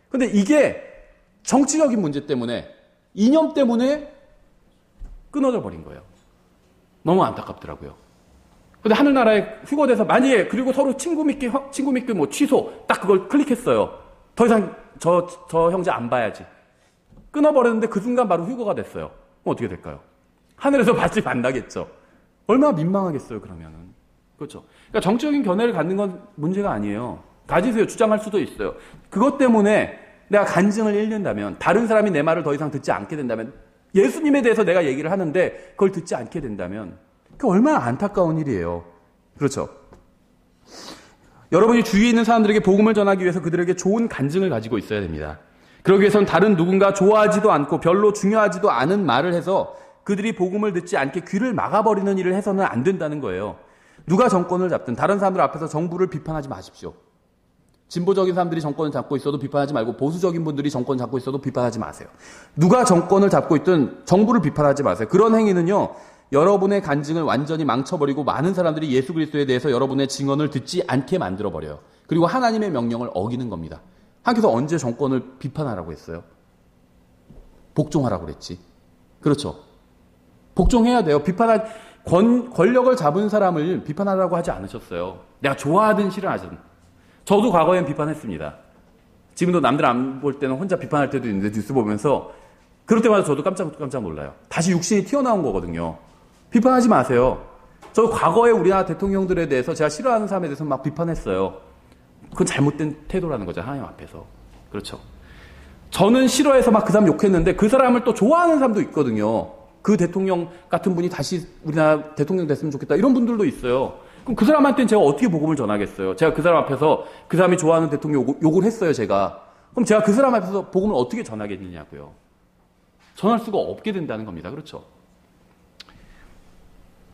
근데 이게 정치적인 문제 때문에, 이념 때문에 끊어져 버린 거예요. 너무 안타깝더라고요. 근데 하늘나라에 휴거돼서 만약에, 그리고 서로 친구 믿기 뭐 취소, 딱 그걸 클릭했어요. 더 이상 저 형제 안 봐야지. 끊어버렸는데 그 순간 바로 휴거가 됐어요. 그럼 어떻게 될까요? 하늘에서 받지 만나겠죠. 얼마나 민망하겠어요, 그러면은. 그렇죠. 그러니까 정치적인 견해를 갖는 건 문제가 아니에요. 가지세요. 주장할 수도 있어요. 그것 때문에 내가 간증을 잃는다면, 다른 사람이 내 말을 더 이상 듣지 않게 된다면, 예수님에 대해서 내가 얘기를 하는데 그걸 듣지 않게 된다면, 그게 얼마나 안타까운 일이에요. 그렇죠. 여러분이 주위에 있는 사람들에게 복음을 전하기 위해서 그들에게 좋은 간증을 가지고 있어야 됩니다. 그러기 위해서는 다른 누군가 좋아하지도 않고 별로 중요하지도 않은 말을 해서 그들이 복음을 듣지 않게 귀를 막아버리는 일을 해서는 안 된다는 거예요. 누가 정권을 잡든 다른 사람들 앞에서 정부를 비판하지 마십시오. 진보적인 사람들이 정권을 잡고 있어도 비판하지 말고, 보수적인 분들이 정권을 잡고 있어도 비판하지 마세요. 누가 정권을 잡고 있든 정부를 비판하지 마세요. 그런 행위는요, 여러분의 간증을 완전히 망쳐버리고 많은 사람들이 예수 그리스도에 대해서 여러분의 증언을 듣지 않게 만들어버려요. 그리고 하나님의 명령을 어기는 겁니다. 하나님께서 언제 정권을 비판하라고 했어요? 복종하라고 그랬지. 그렇죠. 복종해야 돼요. 권력을 잡은 사람을 비판하라고 하지 않으셨어요. 내가 좋아하든 싫어하든. 저도 과거엔 비판했습니다. 지금도 남들 안 볼 때는 혼자 비판할 때도 있는데, 뉴스 보면서 그럴 때마다 저도 깜짝 놀라요. 다시 육신이 튀어나온 거거든요. 비판하지 마세요. 저 과거에 우리나라 대통령들에 대해서, 제가 싫어하는 사람에 대해서 막 비판했어요. 그건 잘못된 태도라는 거죠, 하나님 앞에서. 그렇죠. 저는 싫어해서 막 그 사람 욕했는데 그 사람을 또 좋아하는 사람도 있거든요. 그 대통령 같은 분이 다시 우리나라 대통령 됐으면 좋겠다, 이런 분들도 있어요. 그럼 그 사람한테는 제가 어떻게 복음을 전하겠어요? 제가 그 사람 앞에서 그 사람이 좋아하는 대통령 욕을 했어요, 제가. 그럼 제가 그 사람 앞에서 복음을 어떻게 전하겠느냐고요. 전할 수가 없게 된다는 겁니다. 그렇죠?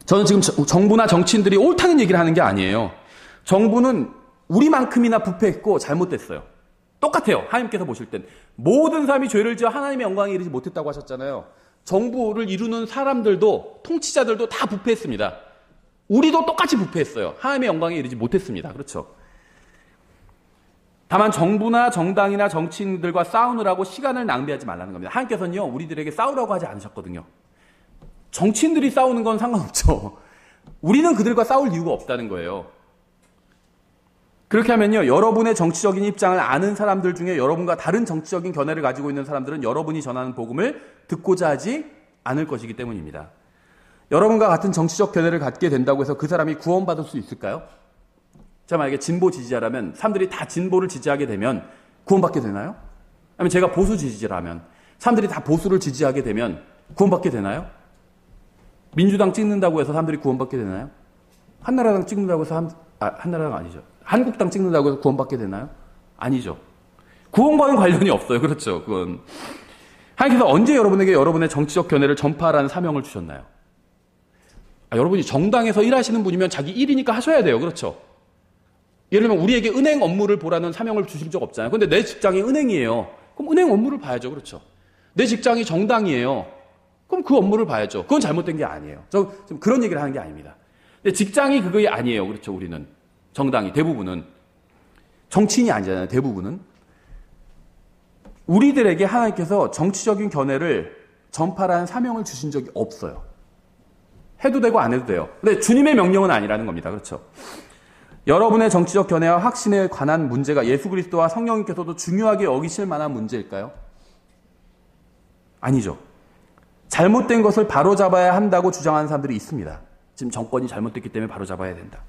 저는 지금 정부나 정치인들이 옳다는 얘기를 하는 게 아니에요. 정부는 우리만큼이나 부패했고 잘못됐어요. 똑같아요. 하나님께서 보실 땐. 모든 사람이 죄를 지어 하나님의 영광에 이르지 못했다고 하셨잖아요. 정부를 이루는 사람들도, 통치자들도 다 부패했습니다. 우리도 똑같이 부패했어요. 하나님의 영광에 이르지 못했습니다. 그렇죠? 다만 정부나 정당이나 정치인들과 싸우느라고 시간을 낭비하지 말라는 겁니다. 하나님께서는요, 우리들에게 싸우라고 하지 않으셨거든요. 정치인들이 싸우는 건 상관없죠. 우리는 그들과 싸울 이유가 없다는 거예요. 그렇게 하면요, 여러분의 정치적인 입장을 아는 사람들 중에 여러분과 다른 정치적인 견해를 가지고 있는 사람들은 여러분이 전하는 복음을 듣고자 하지 않을 것이기 때문입니다. 여러분과 같은 정치적 견해를 갖게 된다고 해서 그 사람이 구원받을 수 있을까요? 제가 만약에 진보 지지자라면 사람들이 다 진보를 지지하게 되면 구원받게 되나요? 아니면 제가 보수 지지자라면 사람들이 다 보수를 지지하게 되면 구원받게 되나요? 민주당 찍는다고 해서 사람들이 구원받게 되나요? 한나라당 찍는다고 해서 한나라당 아니죠. 한국당 찍는다고 해서 구원받게 되나요? 아니죠. 구원과는 관련이 없어요. 그렇죠. 그건. 하나님께서 언제 여러분에게 여러분의 정치적 견해를 전파하라는 사명을 주셨나요? 여러분이 정당에서 일하시는 분이면 자기 일이니까 하셔야 돼요. 그렇죠. 예를 들면 우리에게 은행 업무를 보라는 사명을 주신 적 없잖아요. 근데 내 직장이 은행이에요. 그럼 은행 업무를 봐야죠. 그렇죠. 내 직장이 정당이에요. 그럼 그 업무를 봐야죠. 그건 잘못된 게 아니에요. 저 지금 그런 얘기를 하는 게 아닙니다. 근데 직장이 그게 아니에요. 그렇죠. 우리는. 정당이, 대부분은. 정치인이 아니잖아요. 대부분은. 우리들에게 하나님께서 정치적인 견해를 전파라는 사명을 주신 적이 없어요. 해도 되고 안 해도 돼요. 근데 주님의 명령은 아니라는 겁니다. 그렇죠. 여러분의 정치적 견해와 확신에 관한 문제가 예수 그리스도와 성령님께서도 중요하게 여기실 만한 문제일까요? 아니죠. 잘못된 것을 바로잡아야 한다고 주장하는 사람들이 있습니다. 지금 정권이 잘못됐기 때문에 바로잡아야 된다.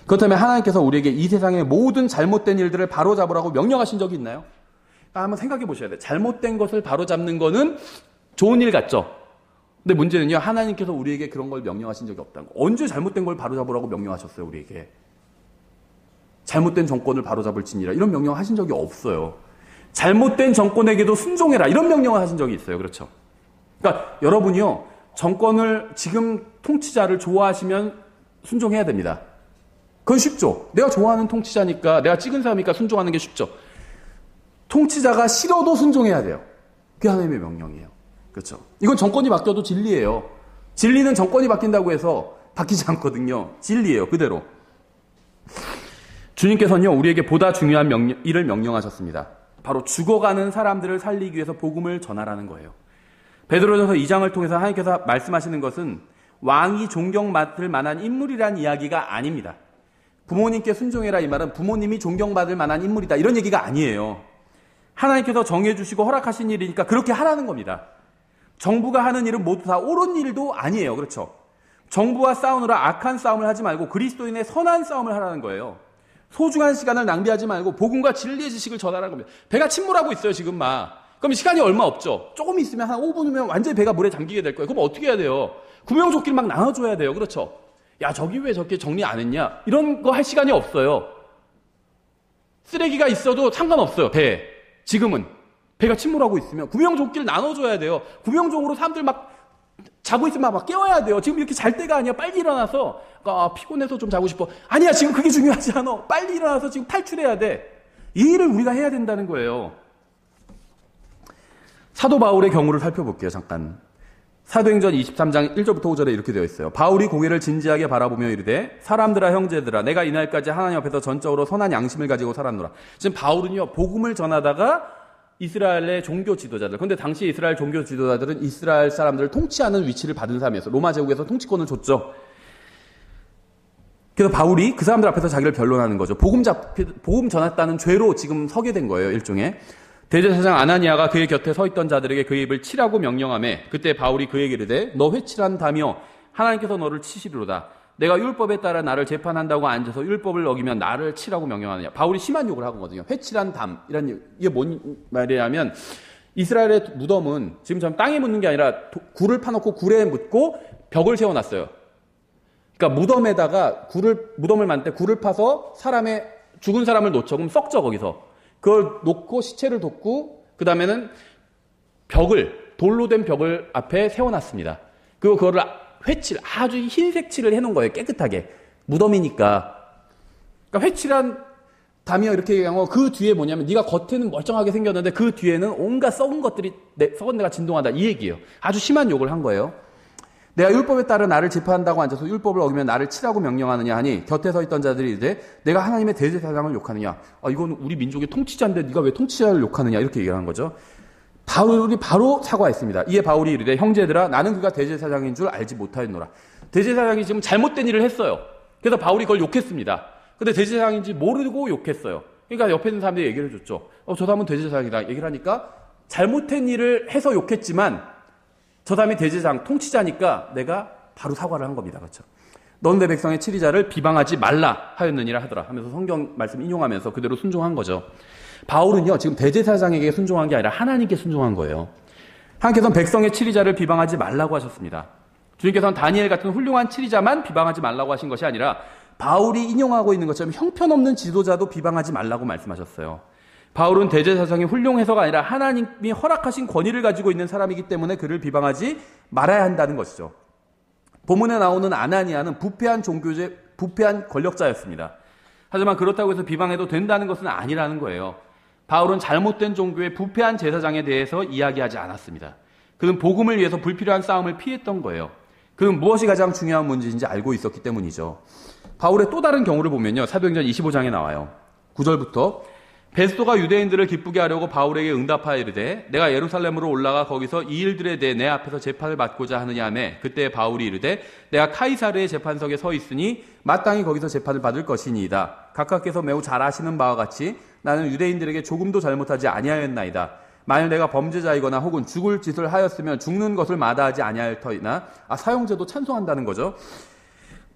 그렇다면 하나님께서 우리에게 이 세상의 모든 잘못된 일들을 바로잡으라고 명령하신 적이 있나요? 한번 생각해 보셔야 돼요. 잘못된 것을 바로잡는 거는 좋은 일 같죠? 근데 문제는요, 하나님께서 우리에게 그런 걸 명령하신 적이 없다는 거. 언제 잘못된 걸 바로잡으라고 명령하셨어요, 우리에게? 잘못된 정권을 바로잡을지니라 이런 명령을 하신 적이 없어요. 잘못된 정권에게도 순종해라 이런 명령을 하신 적이 있어요. 그렇죠? 그러니까 여러분이요, 정권을 지금 통치자를 좋아하시면 순종해야 됩니다. 그건 쉽죠. 내가 좋아하는 통치자니까, 내가 찍은 사람이니까 순종하는 게 쉽죠. 통치자가 싫어도 순종해야 돼요. 그게 하나님의 명령이에요. 그렇죠? 이건 정권이 바뀌어도 진리예요. 진리는 정권이 바뀐다고 해서 바뀌지 않거든요. 진리예요. 그대로. 주님께서는요, 우리에게 보다 중요한 일을 명령하셨습니다. 바로 죽어가는 사람들을 살리기 위해서 복음을 전하라는 거예요. 베드로전서 2장을 통해서 하나님께서 말씀하시는 것은 왕이 존경받을 만한 인물이란 이야기가 아닙니다. 부모님께 순종해라 이 말은 부모님이 존경받을 만한 인물이다 이런 얘기가 아니에요. 하나님께서 정해주시고 허락하신 일이니까 그렇게 하라는 겁니다. 정부가 하는 일은 모두 다 옳은 일도 아니에요. 그렇죠? 정부와 싸우느라 악한 싸움을 하지 말고 그리스도인의 선한 싸움을 하라는 거예요. 소중한 시간을 낭비하지 말고 복음과 진리의 지식을 전하라는 겁니다. 배가 침몰하고 있어요, 지금 막. 그럼 시간이 얼마 없죠. 조금 있으면 한 5분이면 완전히 배가 물에 잠기게 될 거예요. 그럼 어떻게 해야 돼요? 구명조끼를 막 나눠줘야 돼요. 그렇죠? 야, 저기 왜 저렇게 정리 안 했냐? 이런 거 할 시간이 없어요. 쓰레기가 있어도 상관없어요, 배에. 지금은. 배가 침몰하고 있으면 구명조끼를 나눠줘야 돼요. 구명종으로 사람들 막 자고 있으면 막 깨워야 돼요. 지금 이렇게 잘 때가 아니야. 빨리 일어나서 피곤해서 좀 자고 싶어. 아니야, 지금 그게 중요하지 않아. 빨리 일어나서 지금 탈출해야 돼. 이 일을 우리가 해야 된다는 거예요. 사도 바울의 경우를 살펴볼게요. 잠깐. 사도행전 23장 1절부터 5절에 이렇게 되어 있어요. 바울이 공회를 진지하게 바라보며 이르되 사람들아 형제들아 내가 이날까지 하나님 앞에서 전적으로 선한 양심을 가지고 살았노라. 지금 바울은요, 복음을 전하다가 이스라엘의 종교 지도자들, 근데 당시 이스라엘 종교 지도자들은 이스라엘 사람들을 통치하는 위치를 받은 사람이었어요. 로마 제국에서 통치권을 줬죠. 그래서 바울이 그 사람들 앞에서 자기를 변론하는 거죠. 복음 전했다는 죄로 지금 서게 된 거예요, 일종의. 대제사장 아나니아가 그의 곁에 서 있던 자들에게 그의 입을 치라고 명령하매 그때 바울이 그에게 이르되 너 회칠한다며 하나님께서 너를 치시리로다. 내가 율법에 따라 나를 재판한다고 앉아서 율법을 어기면 나를 치라고 명령하느냐. 바울이 심한 욕을 하거든요. 회칠한 담. 이게 뭔 말이냐면 이스라엘의 무덤은 지금처럼 땅에 묻는 게 아니라 굴을 파놓고 굴에 묻고 벽을 세워놨어요. 그러니까 무덤을 만들 때 굴을 파서 죽은 사람을 놓쳐. 그럼 썩죠, 거기서. 그걸 놓고 시체를 돋고, 그 다음에는 돌로 된 벽을 앞에 세워놨습니다. 그리고 그거를 아주 흰색 칠을 해놓은 거예요, 깨끗하게. 무덤이니까. 그러니까 회칠한 담이요, 이렇게 얘기한 거, 그 뒤에 뭐냐면, 네가 겉에는 멀쩡하게 생겼는데, 그 뒤에는 온갖 썩은 데가 진동한다. 이 얘기예요. 아주 심한 욕을 한 거예요. 내가 율법에 따라 나를 재판한다고 앉아서 율법을 어기면 나를 치라고 명령하느냐 하니 곁에 서 있던 자들이 이제 내가 하나님의 대제사장을 욕하느냐. 이건 우리 민족의 통치자인데 네가 왜 통치자를 욕하느냐. 이렇게 얘기한 거죠. 바울이 바로 사과했습니다. 이에 바울이 이르되 형제들아 나는 그가 대제사장인 줄 알지 못하였노라. 대제사장이 지금 잘못된 일을 했어요. 그래서 바울이 그걸 욕했습니다. 근데 대제사장인지 모르고 욕했어요. 그러니까 옆에 있는 사람들이 얘기를 해줬죠. 저 사람은 대제사장이다. 얘기를 하니까 잘못된 일을 해서 욕했지만 저 사람이 대제사장, 통치자니까 내가 바로 사과를 한 겁니다. 그렇죠? 넌 내 백성의 치리자를 비방하지 말라 하였느니라 하더라 하면서 성경 말씀 인용하면서 그대로 순종한 거죠. 바울은요, 지금 대제사장에게 순종한 게 아니라 하나님께 순종한 거예요. 하나님께서는 백성의 치리자를 비방하지 말라고 하셨습니다. 주님께서는 다니엘 같은 훌륭한 치리자만 비방하지 말라고 하신 것이 아니라 바울이 인용하고 있는 것처럼 형편없는 지도자도 비방하지 말라고 말씀하셨어요. 바울은 대제사장이 훌륭해서가 아니라 하나님이 허락하신 권위를 가지고 있는 사람이기 때문에 그를 비방하지 말아야 한다는 것이죠. 본문에 나오는 아나니아는 부패한 권력자였습니다. 하지만 그렇다고 해서 비방해도 된다는 것은 아니라는 거예요. 바울은 잘못된 종교의 부패한 제사장에 대해서 이야기하지 않았습니다. 그는 복음을 위해서 불필요한 싸움을 피했던 거예요. 그는 무엇이 가장 중요한 문제인지 알고 있었기 때문이죠. 바울의 또 다른 경우를 보면요. 사도행전 25장에 나와요. 9절부터 베스도가 유대인들을 기쁘게 하려고 바울에게 응답하여 이르되 내가 예루살렘으로 올라가 거기서 이 일들에 대해 내 앞에서 재판을 받고자 하느냐 하며 그때 바울이 이르되 내가 카이사르의 재판석에 서 있으니 마땅히 거기서 재판을 받을 것이니이다. 각각께서 매우 잘 아시는 바와 같이 나는 유대인들에게 조금도 잘못하지 아니하였나이다. 만일 내가 범죄자이거나 혹은 죽을 짓을 하였으면 죽는 것을 마다하지 아니할 터이나 사형제도 찬송한다는 거죠.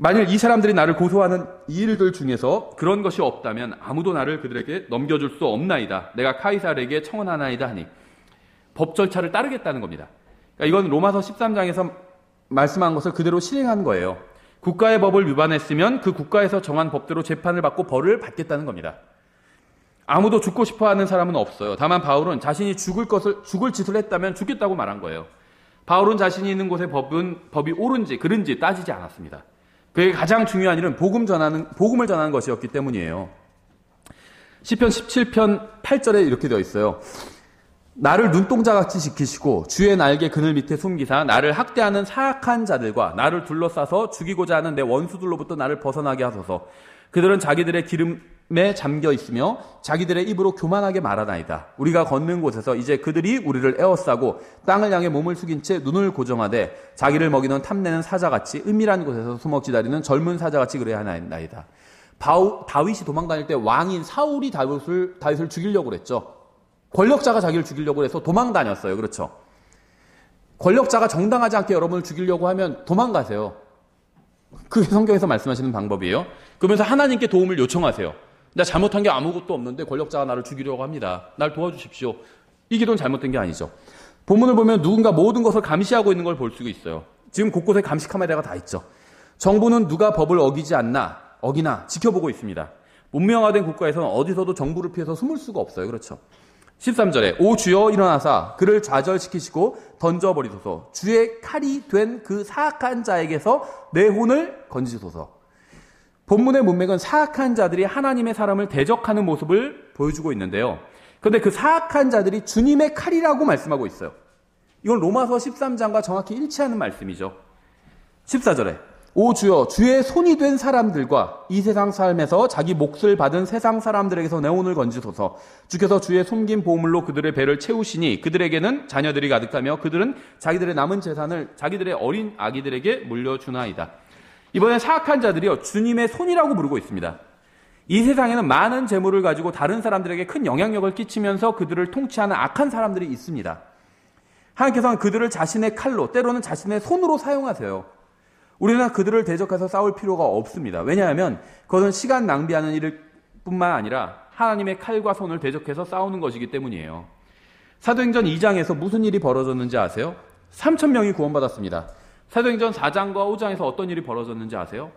만일 이 사람들이 나를 고소하는 이 일들 중에서 그런 것이 없다면 아무도 나를 그들에게 넘겨줄 수 없나이다. 내가 카이사르에게 청원하나이다 하니 법 절차를 따르겠다는 겁니다. 그러니까 이건 로마서 13장에서 말씀한 것을 그대로 실행한 거예요. 국가의 법을 위반했으면 그 국가에서 정한 법대로 재판을 받고 벌을 받겠다는 겁니다. 아무도 죽고 싶어하는 사람은 없어요. 다만 바울은 자신이 죽을 짓을 했다면 죽겠다고 말한 거예요. 바울은 자신이 있는 곳의 법이 옳은지 그른지 따지지 않았습니다. 그게 가장 중요한 일은 복음을 전하는 것이었기 때문이에요. 시편 17편 8절에 이렇게 되어 있어요. 나를 눈동자같이 지키시고 주의 날개 그늘 밑에 숨기사 나를 학대하는 사악한 자들과 나를 둘러싸서 죽이고자 하는 내 원수들로부터 나를 벗어나게 하소서. 그들은 자기들의 기름에 잠겨 있으며 자기들의 입으로 교만하게 말하나이다. 우리가 걷는 곳에서 이제 그들이 우리를 에워싸고 땅을 향해 몸을 숙인 채 눈을 고정하되 자기를 먹이는 탐내는 사자같이 은밀한 곳에서 숨어 기다리는 젊은 사자같이 그래야 하나이다. 다윗이 도망다닐 때 왕인 사울이 다윗을 죽이려고 그랬죠. 권력자가 자기를 죽이려고 해서 도망다녔어요. 그렇죠. 권력자가 정당하지 않게 여러분을 죽이려고 하면 도망가세요. 그게 성경에서 말씀하시는 방법이에요. 그러면서 하나님께 도움을 요청하세요. 나 잘못한 게 아무것도 없는데 권력자가 나를 죽이려고 합니다. 날 도와주십시오. 이 기도는 잘못된 게 아니죠. 본문을 보면 누군가 모든 것을 감시하고 있는 걸 볼 수가 있어요. 지금 곳곳에 감시 카메라가 다 있죠. 정부는 누가 법을 어기나 지켜보고 있습니다. 문명화된 국가에서는 어디서도 정부를 피해서 숨을 수가 없어요. 그렇죠. 13절에 오 주여 일어나사 그를 좌절시키시고 던져버리소서. 주의 칼이 된 그 사악한 자에게서 내 혼을 건지소서. 본문의 문맥은 사악한 자들이 하나님의 사람을 대적하는 모습을 보여주고 있는데요. 그런데 그 사악한 자들이 주님의 칼이라고 말씀하고 있어요. 이건 로마서 13장과 정확히 일치하는 말씀이죠. 14절에 오 주여 주의 손이 된 사람들과 이 세상 삶에서 자기 몫을 받은 세상 사람들에게서 내 혼을 건지소서. 주께서 주의 숨긴 보물로 그들의 배를 채우시니 그들에게는 자녀들이 가득하며 그들은 자기들의 남은 재산을 자기들의 어린 아기들에게 물려주나이다. 이번에 사악한 자들이요 주님의 손이라고 부르고 있습니다. 이 세상에는 많은 재물을 가지고 다른 사람들에게 큰 영향력을 끼치면서 그들을 통치하는 악한 사람들이 있습니다. 하나님께서는 그들을 자신의 칼로 때로는 자신의 손으로 사용하세요. 우리는 그들을 대적해서 싸울 필요가 없습니다. 왜냐하면 그것은 시간 낭비하는 일 뿐만 아니라 하나님의 칼과 손을 대적해서 싸우는 것이기 때문이에요. 사도행전 2장에서 무슨 일이 벌어졌는지 아세요? 3,000명이 구원받았습니다. 사도행전 4장과 5장에서 어떤 일이 벌어졌는지 아세요?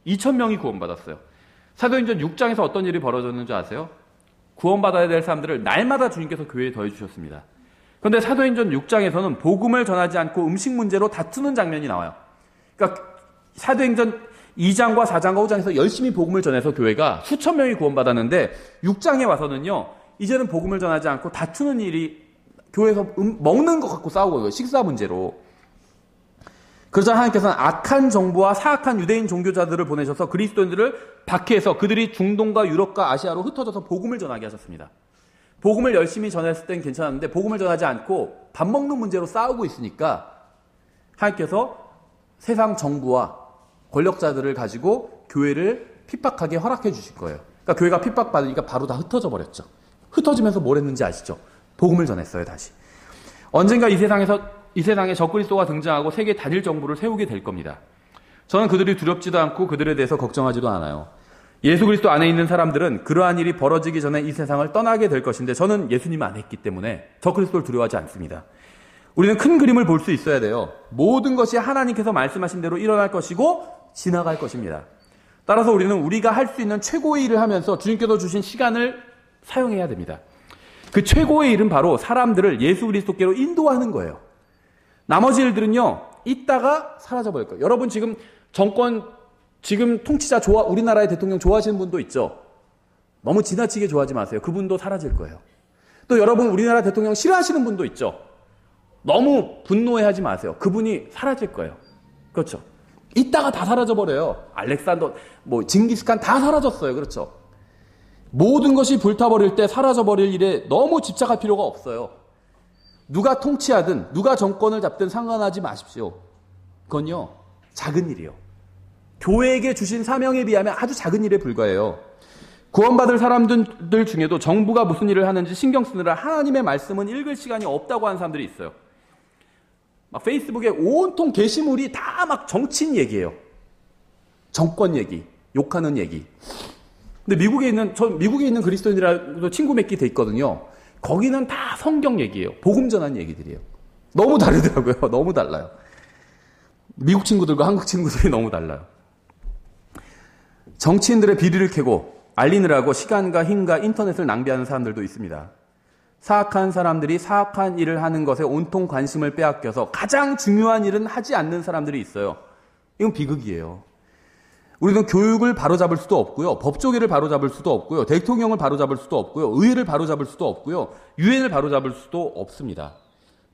2,000명이 구원받았어요. 사도행전 6장에서 어떤 일이 벌어졌는지 아세요? 구원받아야 될 사람들을 날마다 주님께서 교회에 더해주셨습니다. 그런데 사도행전 6장에서는 복음을 전하지 않고 음식 문제로 다투는 장면이 나와요. 그러니까 사도행전 2장과 4장과 5장에서 열심히 복음을 전해서 교회가 수천 명이 구원받았는데 6장에 와서는요, 이제는 복음을 전하지 않고 다투는 일이 교회에서 먹는 것 갖고 싸우고 있어요. 식사 문제로. 그러자 하나님께서는 악한 정부와 사악한 유대인 종교자들을 보내셔서 그리스도인들을 박해해서 그들이 중동과 유럽과 아시아로 흩어져서 복음을 전하게 하셨습니다. 복음을 열심히 전했을 땐 괜찮았는데 복음을 전하지 않고 밥 먹는 문제로 싸우고 있으니까 하나님께서 세상 정부와 권력자들을 가지고 교회를 핍박하게 허락해 주실 거예요. 그러니까 교회가 핍박받으니까 바로 다 흩어져 버렸죠. 흩어지면서 뭘 했는지 아시죠? 복음을 전했어요, 다시. 언젠가 이 세상에 적그리스도가 등장하고 세계 단일 정부를 세우게 될 겁니다. 저는 그들이 두렵지도 않고 그들에 대해서 걱정하지도 않아요. 예수 그리스도 안에 있는 사람들은 그러한 일이 벌어지기 전에 이 세상을 떠나게 될 것인데 저는 예수님 안에 있기 때문에 적그리스도를 두려워하지 않습니다. 우리는 큰 그림을 볼 수 있어야 돼요. 모든 것이 하나님께서 말씀하신 대로 일어날 것이고 지나갈 것입니다. 따라서 우리는 우리가 할 수 있는 최고의 일을 하면서 주님께서 주신 시간을 사용해야 됩니다. 그 최고의 일은 바로 사람들을 예수 그리스도께로 인도하는 거예요. 나머지 일들은요, 있다가 사라져버릴 거예요. 여러분 지금 지금 통치자 우리나라의 대통령 좋아하시는 분도 있죠. 너무 지나치게 좋아하지 마세요. 그분도 사라질 거예요. 또 여러분 우리나라 대통령 싫어하시는 분도 있죠. 너무 분노해하지 마세요. 그분이 사라질 거예요. 그렇죠. 있다가 다 사라져버려요. 알렉산더, 징기스칸 다 사라졌어요. 그렇죠. 모든 것이 불타버릴 때 사라져버릴 일에 너무 집착할 필요가 없어요. 누가 통치하든 누가 정권을 잡든 상관하지 마십시오. 그건요, 작은 일이요. 교회에게 주신 사명에 비하면 아주 작은 일에 불과해요. 구원받을 사람들 중에도 정부가 무슨 일을 하는지 신경 쓰느라 하나님의 말씀은 읽을 시간이 없다고 하는 사람들이 있어요. 막 페이스북에 온통 게시물이 다 막 정치인 얘기예요. 정권 얘기, 욕하는 얘기. 근데 미국에 있는 그리스도인이라도 친구 맺기 돼 있거든요. 거기는 다 성경 얘기예요. 복음 전하는 얘기들이에요. 너무 다르더라고요. 너무 달라요. 미국 친구들과 한국 친구들이 너무 달라요. 정치인들의 비리를 캐고 알리느라고 시간과 힘과 인터넷을 낭비하는 사람들도 있습니다. 사악한 사람들이 사악한 일을 하는 것에 온통 관심을 빼앗겨서 가장 중요한 일은 하지 않는 사람들이 있어요. 이건 비극이에요. 우리는 교육을 바로잡을 수도 없고요. 법조계를 바로잡을 수도 없고요. 대통령을 바로잡을 수도 없고요. 의회를 바로잡을 수도 없고요. 유엔을 바로잡을 수도 없습니다.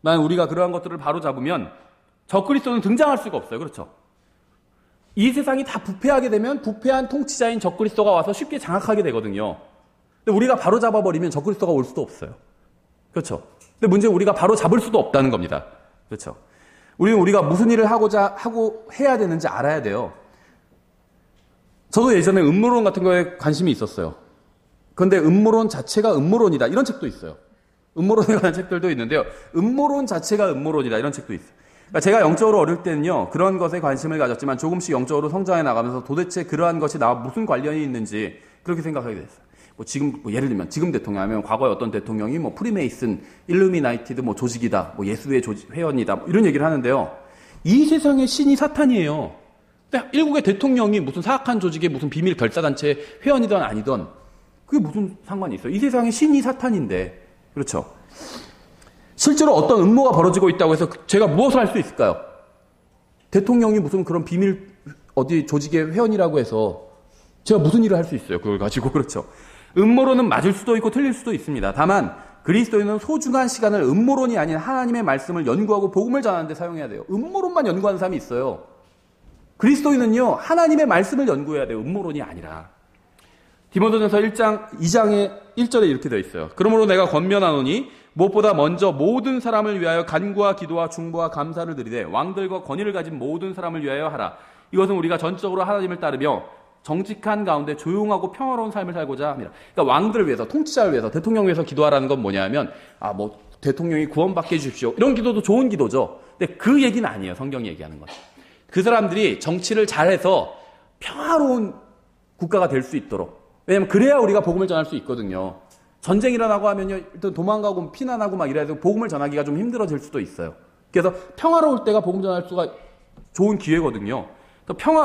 만약 우리가 그러한 것들을 바로잡으면 적그리스도는 등장할 수가 없어요. 그렇죠? 이 세상이 다 부패하게 되면 부패한 통치자인 적그리스도가 와서 쉽게 장악하게 되거든요. 근데 우리가 바로잡아버리면 적그리스도가 올 수도 없어요. 그렇죠? 근데 문제는 우리가 바로잡을 수도 없다는 겁니다. 그렇죠? 우리가 무슨 일을 하고 해야 되는지 알아야 돼요. 저도 예전에 음모론 같은 거에 관심이 있었어요. 그런데 음모론 자체가 음모론이다. 이런 책도 있어요. 음모론에 관한 책들도 있는데요. 음모론 자체가 음모론이다. 이런 책도 있어요. 그러니까 제가 영적으로 어릴 때는요, 그런 것에 관심을 가졌지만 조금씩 영적으로 성장해 나가면서 도대체 그러한 것이 나와 무슨 관련이 있는지 그렇게 생각하게 됐어요. 예를 들면 지금 대통령 하면 과거에 어떤 대통령이 프리메이슨, 일루미나이티드 조직이다, 예수의 회원이다, 이런 얘기를 하는데요. 이 세상의 신이 사탄이에요. 근데 일국의 대통령이 무슨 사악한 조직의 무슨 비밀 결사단체 회원이든 아니든 그게 무슨 상관이 있어요? 이 세상의 신이 사탄인데. 그렇죠? 실제로 어떤 음모가 벌어지고 있다고 해서 제가 무엇을 할 수 있을까요? 대통령이 무슨 그런 비밀 어디 조직의 회원이라고 해서 제가 무슨 일을 할 수 있어요? 그걸 가지고. 그렇죠? 음모론은 맞을 수도 있고 틀릴 수도 있습니다. 다만 그리스도인은 소중한 시간을 음모론이 아닌 하나님의 말씀을 연구하고 복음을 전하는 데 사용해야 돼요. 음모론만 연구하는 사람이 있어요. 그리스도인은요, 하나님의 말씀을 연구해야 돼요. 음모론이 아니라. 디모데전서 2장의 1절에 이렇게 되어 있어요. 그러므로 내가 권면하노니 무엇보다 먼저 모든 사람을 위하여 간구와 기도와 중보와 감사를 드리되 왕들과 권위를 가진 모든 사람을 위하여 하라. 이것은 우리가 전적으로 하나님을 따르며 정직한 가운데 조용하고 평화로운 삶을 살고자 합니다. 그러니까 왕들을 위해서, 통치자를 위해서, 대통령을 위해서 기도하라는 건 뭐냐면 대통령이 구원받게 해주십시오. 이런 기도도 좋은 기도죠. 근데 그 얘기는 아니에요. 성경이 얘기하는 건. 그 사람들이 정치를 잘해서 평화로운 국가가 될 수 있도록. 왜냐면 그래야 우리가 복음을 전할 수 있거든요. 전쟁 일어나고 하면요, 일단 도망가고 피난하고 막 이래서 복음을 전하기가 좀 힘들어질 수도 있어요. 그래서 평화로울 때가 복음 전할 수가 좋은 기회거든요.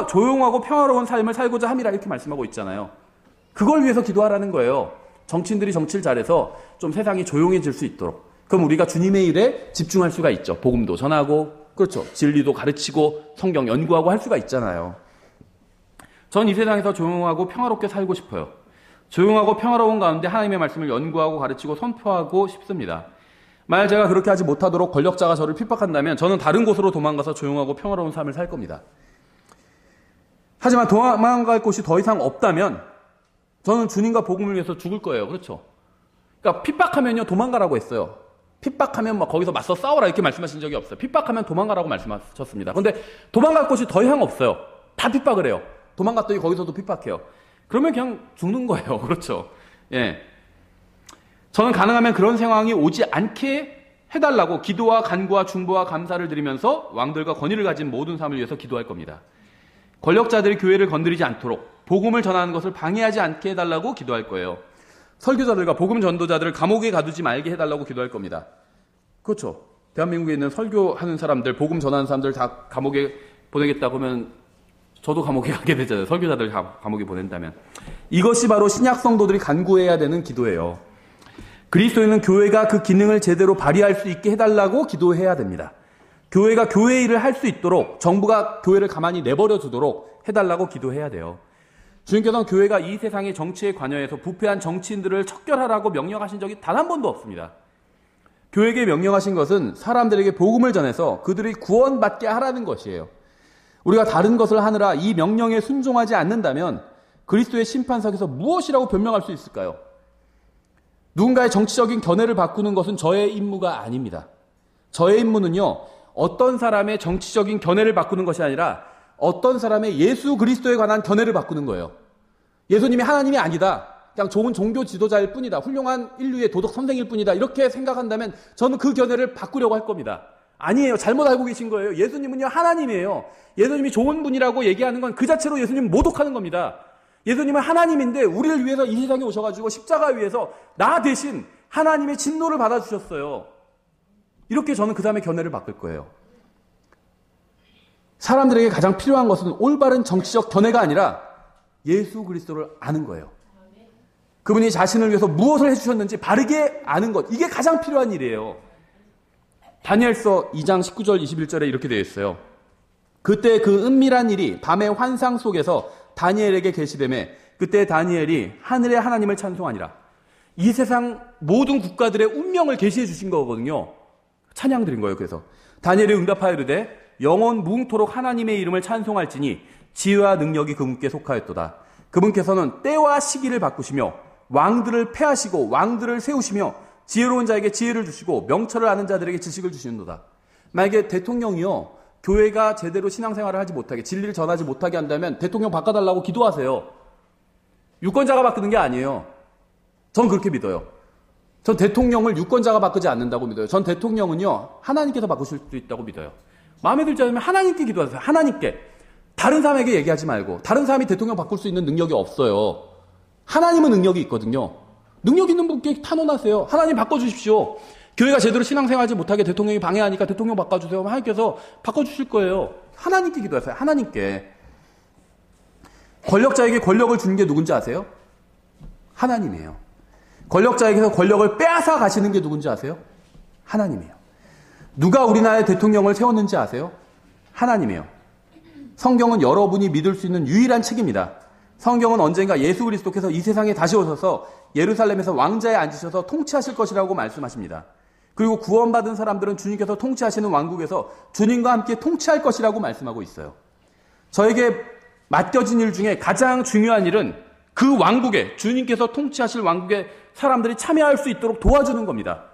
조용하고 평화로운 삶을 살고자 함이라 이렇게 말씀하고 있잖아요. 그걸 위해서 기도하라는 거예요. 정치인들이 정치를 잘해서 좀 세상이 조용해질 수 있도록. 그럼 우리가 주님의 일에 집중할 수가 있죠. 복음도 전하고, 그렇죠. 진리도 가르치고, 성경 연구하고 할 수가 있잖아요. 전 이 세상에서 조용하고 평화롭게 살고 싶어요. 조용하고 평화로운 가운데 하나님의 말씀을 연구하고 가르치고 선포하고 싶습니다. 만약 제가 그렇게 하지 못하도록 권력자가 저를 핍박한다면 저는 다른 곳으로 도망가서 조용하고 평화로운 삶을 살 겁니다. 하지만 도망갈 곳이 더 이상 없다면 저는 주님과 복음을 위해서 죽을 거예요. 그렇죠? 그러니까 핍박하면요 도망가라고 했어요. 핍박하면 막 거기서 맞서 싸워라 이렇게 말씀하신 적이 없어요. 핍박하면 도망가라고 말씀하셨습니다. 그런데 도망갈 곳이 더 이상 없어요. 다 핍박을 해요. 도망갔더니 거기서도 핍박해요. 그러면 그냥 죽는 거예요. 그렇죠? 예. 저는 가능하면 그런 상황이 오지 않게 해달라고 기도와 간구와 중보와 감사를 드리면서 왕들과 권위를 가진 모든 사람을 위해서 기도할 겁니다. 권력자들이 교회를 건드리지 않도록 복음을 전하는 것을 방해하지 않게 해달라고 기도할 거예요. 설교자들과 복음 전도자들을 감옥에 가두지 말게 해달라고 기도할 겁니다. 그렇죠. 대한민국에 있는 설교하는 사람들, 복음 전하는 사람들 다 감옥에 보내겠다고 하면 저도 감옥에 가게 되잖아요. 설교자들 감옥에 보낸다면. 이것이 바로 신약 성도들이 간구해야 되는 기도예요. 그리스도인은 교회가 그 기능을 제대로 발휘할 수 있게 해달라고 기도해야 됩니다. 교회가 교회 일을 할 수 있도록 정부가 교회를 가만히 내버려 두도록 해달라고 기도해야 돼요. 주님께서는 교회가 이 세상의 정치에 관여해서 부패한 정치인들을 척결하라고 명령하신 적이 단 한 번도 없습니다. 교회에게 명령하신 것은 사람들에게 복음을 전해서 그들이 구원받게 하라는 것이에요. 우리가 다른 것을 하느라 이 명령에 순종하지 않는다면 그리스도의 심판석에서 무엇이라고 변명할 수 있을까요? 누군가의 정치적인 견해를 바꾸는 것은 저의 임무가 아닙니다. 저의 임무는요, 어떤 사람의 정치적인 견해를 바꾸는 것이 아니라 어떤 사람의 예수 그리스도에 관한 견해를 바꾸는 거예요. 예수님이 하나님이 아니다. 그냥 좋은 종교 지도자일 뿐이다. 훌륭한 인류의 도덕 선생일 뿐이다. 이렇게 생각한다면 저는 그 견해를 바꾸려고 할 겁니다. 아니에요. 잘못 알고 계신 거예요. 예수님은요, 하나님이에요. 예수님이 좋은 분이라고 얘기하는 건 그 자체로 예수님 모독하는 겁니다. 예수님은 하나님인데 우리를 위해서 이 세상에 오셔가지고 십자가 위에서 나 대신 하나님의 진노를 받아주셨어요. 이렇게 저는 그 다음에 견해를 바꿀 거예요. 사람들에게 가장 필요한 것은 올바른 정치적 견해가 아니라 예수 그리스도를 아는 거예요. 그분이 자신을 위해서 무엇을 해주셨는지 바르게 아는 것. 이게 가장 필요한 일이에요. 다니엘서 2장 19절 21절에 이렇게 되어 있어요. 그때 그 은밀한 일이 밤의 환상 속에서 다니엘에게 계시되매 그때 다니엘이 하늘의 하나님을 찬송하니라. 이 세상 모든 국가들의 운명을 계시해 주신 거거든요. 찬양 드린 거예요. 그래서 다니엘이 응답하여 이르되 영원 무궁토록 하나님의 이름을 찬송할지니 지혜와 능력이 그분께 속하였도다. 그분께서는 때와 시기를 바꾸시며 왕들을 패하시고 왕들을 세우시며 지혜로운 자에게 지혜를 주시고 명철을 아는 자들에게 지식을 주시는도다. 만약에 대통령이요, 교회가 제대로 신앙생활을 하지 못하게, 진리를 전하지 못하게 한다면 대통령 바꿔달라고 기도하세요. 유권자가 바꾸는 게 아니에요. 전 그렇게 믿어요. 전 대통령을 유권자가 바꾸지 않는다고 믿어요. 전 대통령은요, 하나님께서 바꾸실 수도 있다고 믿어요. 마음에 들지 않으면 하나님께 기도하세요. 하나님께. 다른 사람에게 얘기하지 말고. 다른 사람이 대통령 바꿀 수 있는 능력이 없어요. 하나님은 능력이 있거든요. 능력 있는 분께 탄원하세요. 하나님 바꿔주십시오. 교회가 제대로 신앙생활하지 못하게 대통령이 방해하니까 대통령 바꿔주세요. 하나님께서 바꿔주실 거예요. 하나님께 기도하세요. 하나님께. 권력자에게 권력을 주는 게 누군지 아세요? 하나님이에요. 권력자에게서 권력을 빼앗아 가시는 게 누군지 아세요? 하나님이에요. 누가 우리나라의 대통령을 세웠는지 아세요? 하나님이에요. 성경은 여러분이 믿을 수 있는 유일한 책입니다. 성경은 언젠가 예수 그리스도께서 이 세상에 다시 오셔서 예루살렘에서 왕자에 앉으셔서 통치하실 것이라고 말씀하십니다. 그리고 구원받은 사람들은 주님께서 통치하시는 왕국에서 주님과 함께 통치할 것이라고 말씀하고 있어요. 저에게 맡겨진 일 중에 가장 중요한 일은 그 왕국에, 주님께서 통치하실 왕국에 사람들이 참여할 수 있도록 도와주는 겁니다.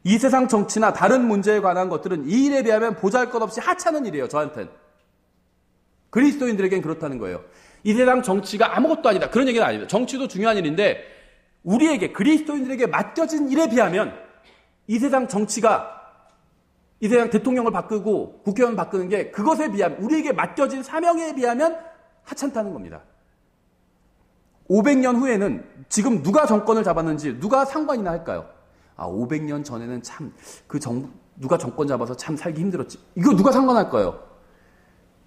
이 세상 정치나 다른 문제에 관한 것들은 이 일에 비하면 보잘것없이 하찮은 일이에요. 저한테는. 그리스도인들에겐 그렇다는 거예요. 이 세상 정치가 아무것도 아니다. 그런 얘기는 아닙니다. 정치도 중요한 일인데 우리에게, 그리스도인들에게 맡겨진 일에 비하면 이 세상 정치가, 이 세상 대통령을 바꾸고 국회의원 바꾸는 게 그것에 비하면, 우리에게 맡겨진 사명에 비하면 하찮다는 겁니다. 500년 후에는 지금 누가 정권을 잡았는지 누가 상관이나 할까요? 500년 전에는 참 누가 정권 잡아서 참 살기 힘들었지. 이거 누가 상관할까요?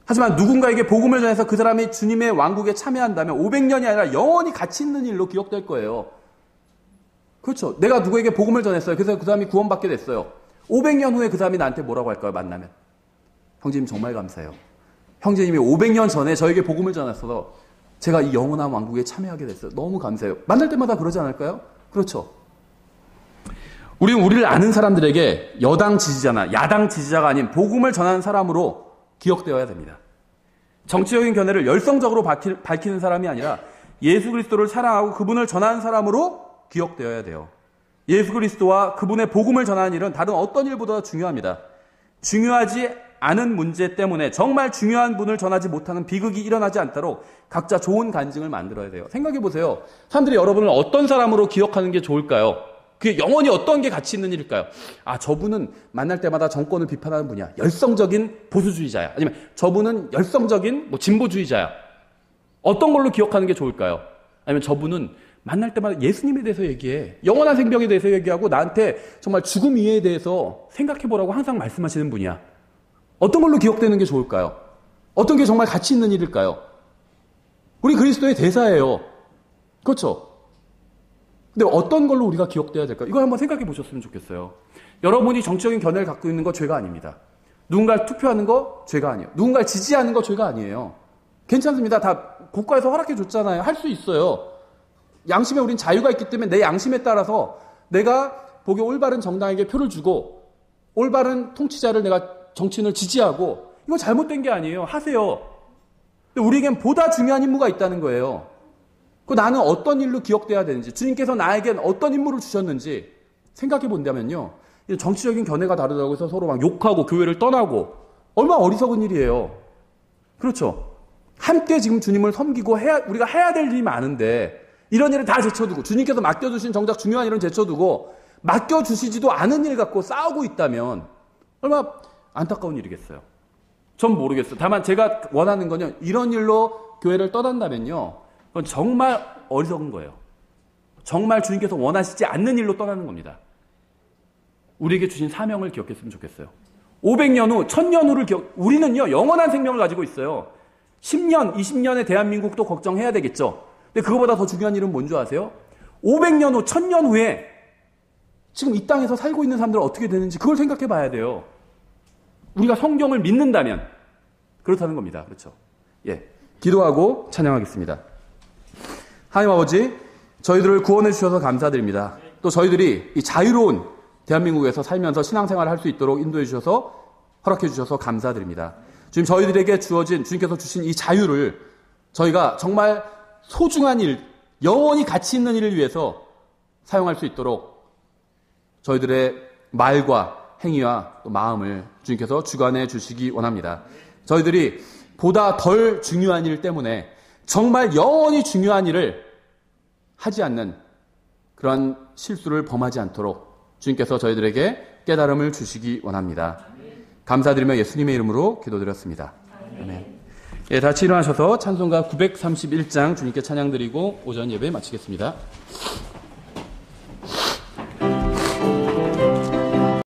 하지만 누군가에게 복음을 전해서 그 사람이 주님의 왕국에 참여한다면 500년이 아니라 영원히 가치 있는 일로 기억될 거예요. 그렇죠. 내가 누구에게 복음을 전했어요. 그래서 그 사람이 구원받게 됐어요. 500년 후에 그 사람이 나한테 뭐라고 할까요? 만나면. 형제님 정말 감사해요. 형제님이 500년 전에 저에게 복음을 전했어서 제가 이 영원한 왕국에 참여하게 됐어요. 너무 감사해요. 만날 때마다 그러지 않을까요? 그렇죠. 우리는 우리를 아는 사람들에게 여당 지지자나 야당 지지자가 아닌 복음을 전하는 사람으로 기억되어야 됩니다. 정치적인 견해를 열성적으로 밝히는 사람이 아니라 예수 그리스도를 사랑하고 그분을 전하는 사람으로 기억되어야 돼요. 예수 그리스도와 그분의 복음을 전하는 일은 다른 어떤 일보다 중요합니다. 중요하지 않은 문제 때문에 정말 중요한 분을 전하지 못하는 비극이 일어나지 않도록 각자 좋은 간증을 만들어야 돼요. 생각해 보세요. 사람들이 여러분을 어떤 사람으로 기억하는 게 좋을까요? 그게 영원히 어떤 게 가치 있는 일일까요? 아, 저분은 만날 때마다 정권을 비판하는 분이야. 열성적인 보수주의자야. 아니면 저분은 열성적인 진보주의자야. 어떤 걸로 기억하는 게 좋을까요? 아니면 저분은 만날 때마다 예수님에 대해서 얘기해. 영원한 생명에 대해서 얘기하고 나한테 정말 죽음 이해에 대해서 생각해보라고 항상 말씀하시는 분이야. 어떤 걸로 기억되는 게 좋을까요? 어떤 게 정말 가치 있는 일일까요? 우리 그리스도의 대사예요. 그렇죠? 근데 어떤 걸로 우리가 기억돼야 될까? 이걸 한번 생각해 보셨으면 좋겠어요. 여러분이 정치적인 견해를 갖고 있는 거 죄가 아닙니다. 누군가를 투표하는 거 죄가 아니에요. 누군가를 지지하는 거 죄가 아니에요. 괜찮습니다. 다 국가에서 허락해 줬잖아요. 할 수 있어요. 양심에 우린 자유가 있기 때문에 내 양심에 따라서 내가 보기 올바른 정당에게 표를 주고 올바른 통치자를 내가 정치인을 지지하고 이거 잘못된 게 아니에요. 하세요. 근데 우리에겐 보다 중요한 임무가 있다는 거예요. 나는 어떤 일로 기억돼야 되는지, 주님께서 나에겐 어떤 임무를 주셨는지 생각해 본다면요. 정치적인 견해가 다르다고 해서 서로 막 욕하고 교회를 떠나고 얼마나 어리석은 일이에요. 그렇죠. 함께 지금 주님을 섬기고 우리가 해야 될 일이 많은데 이런 일을 다 제쳐두고 주님께서 맡겨주신 정작 중요한 일은 제쳐두고 맡겨주시지도 않은 일 갖고 싸우고 있다면 얼마나 안타까운 일이겠어요. 전 모르겠어요. 다만 제가 원하는 건요. 이런 일로 교회를 떠난다면요. 그건 정말 어리석은 거예요. 정말 주님께서 원하시지 않는 일로 떠나는 겁니다. 우리에게 주신 사명을 기억했으면 좋겠어요. 500년 후, 1000년 후를 우리는요, 영원한 생명을 가지고 있어요. 10년, 20년의 대한민국도 걱정해야 되겠죠. 근데 그거보다 더 중요한 일은 뭔지 아세요? 500년 후, 1000년 후에 지금 이 땅에서 살고 있는 사람들은 어떻게 되는지 그걸 생각해 봐야 돼요. 우리가 성경을 믿는다면 그렇다는 겁니다. 그렇죠? 예. 기도하고 찬양하겠습니다. 하나님 아버지, 저희들을 구원해 주셔서 감사드립니다. 또 저희들이 이 자유로운 대한민국에서 살면서 신앙생활을 할 수 있도록 인도해 주셔서 허락해 주셔서 감사드립니다. 주님, 저희들에게 주어진 주님께서 주신 이 자유를 저희가 정말 소중한 일, 영원히 가치 있는 일을 위해서 사용할 수 있도록 저희들의 말과 행위와 또 마음을 주님께서 주관해 주시기 원합니다. 저희들이 보다 덜 중요한 일 때문에 정말 영원히 중요한 일을 하지 않는 그런 실수를 범하지 않도록 주님께서 저희들에게 깨달음을 주시기 원합니다. 감사드리며 예수님의 이름으로 기도드렸습니다. 아멘. 예, 같이 일어나셔서 찬송가 931장 주님께 찬양드리고 오전 예배 마치겠습니다.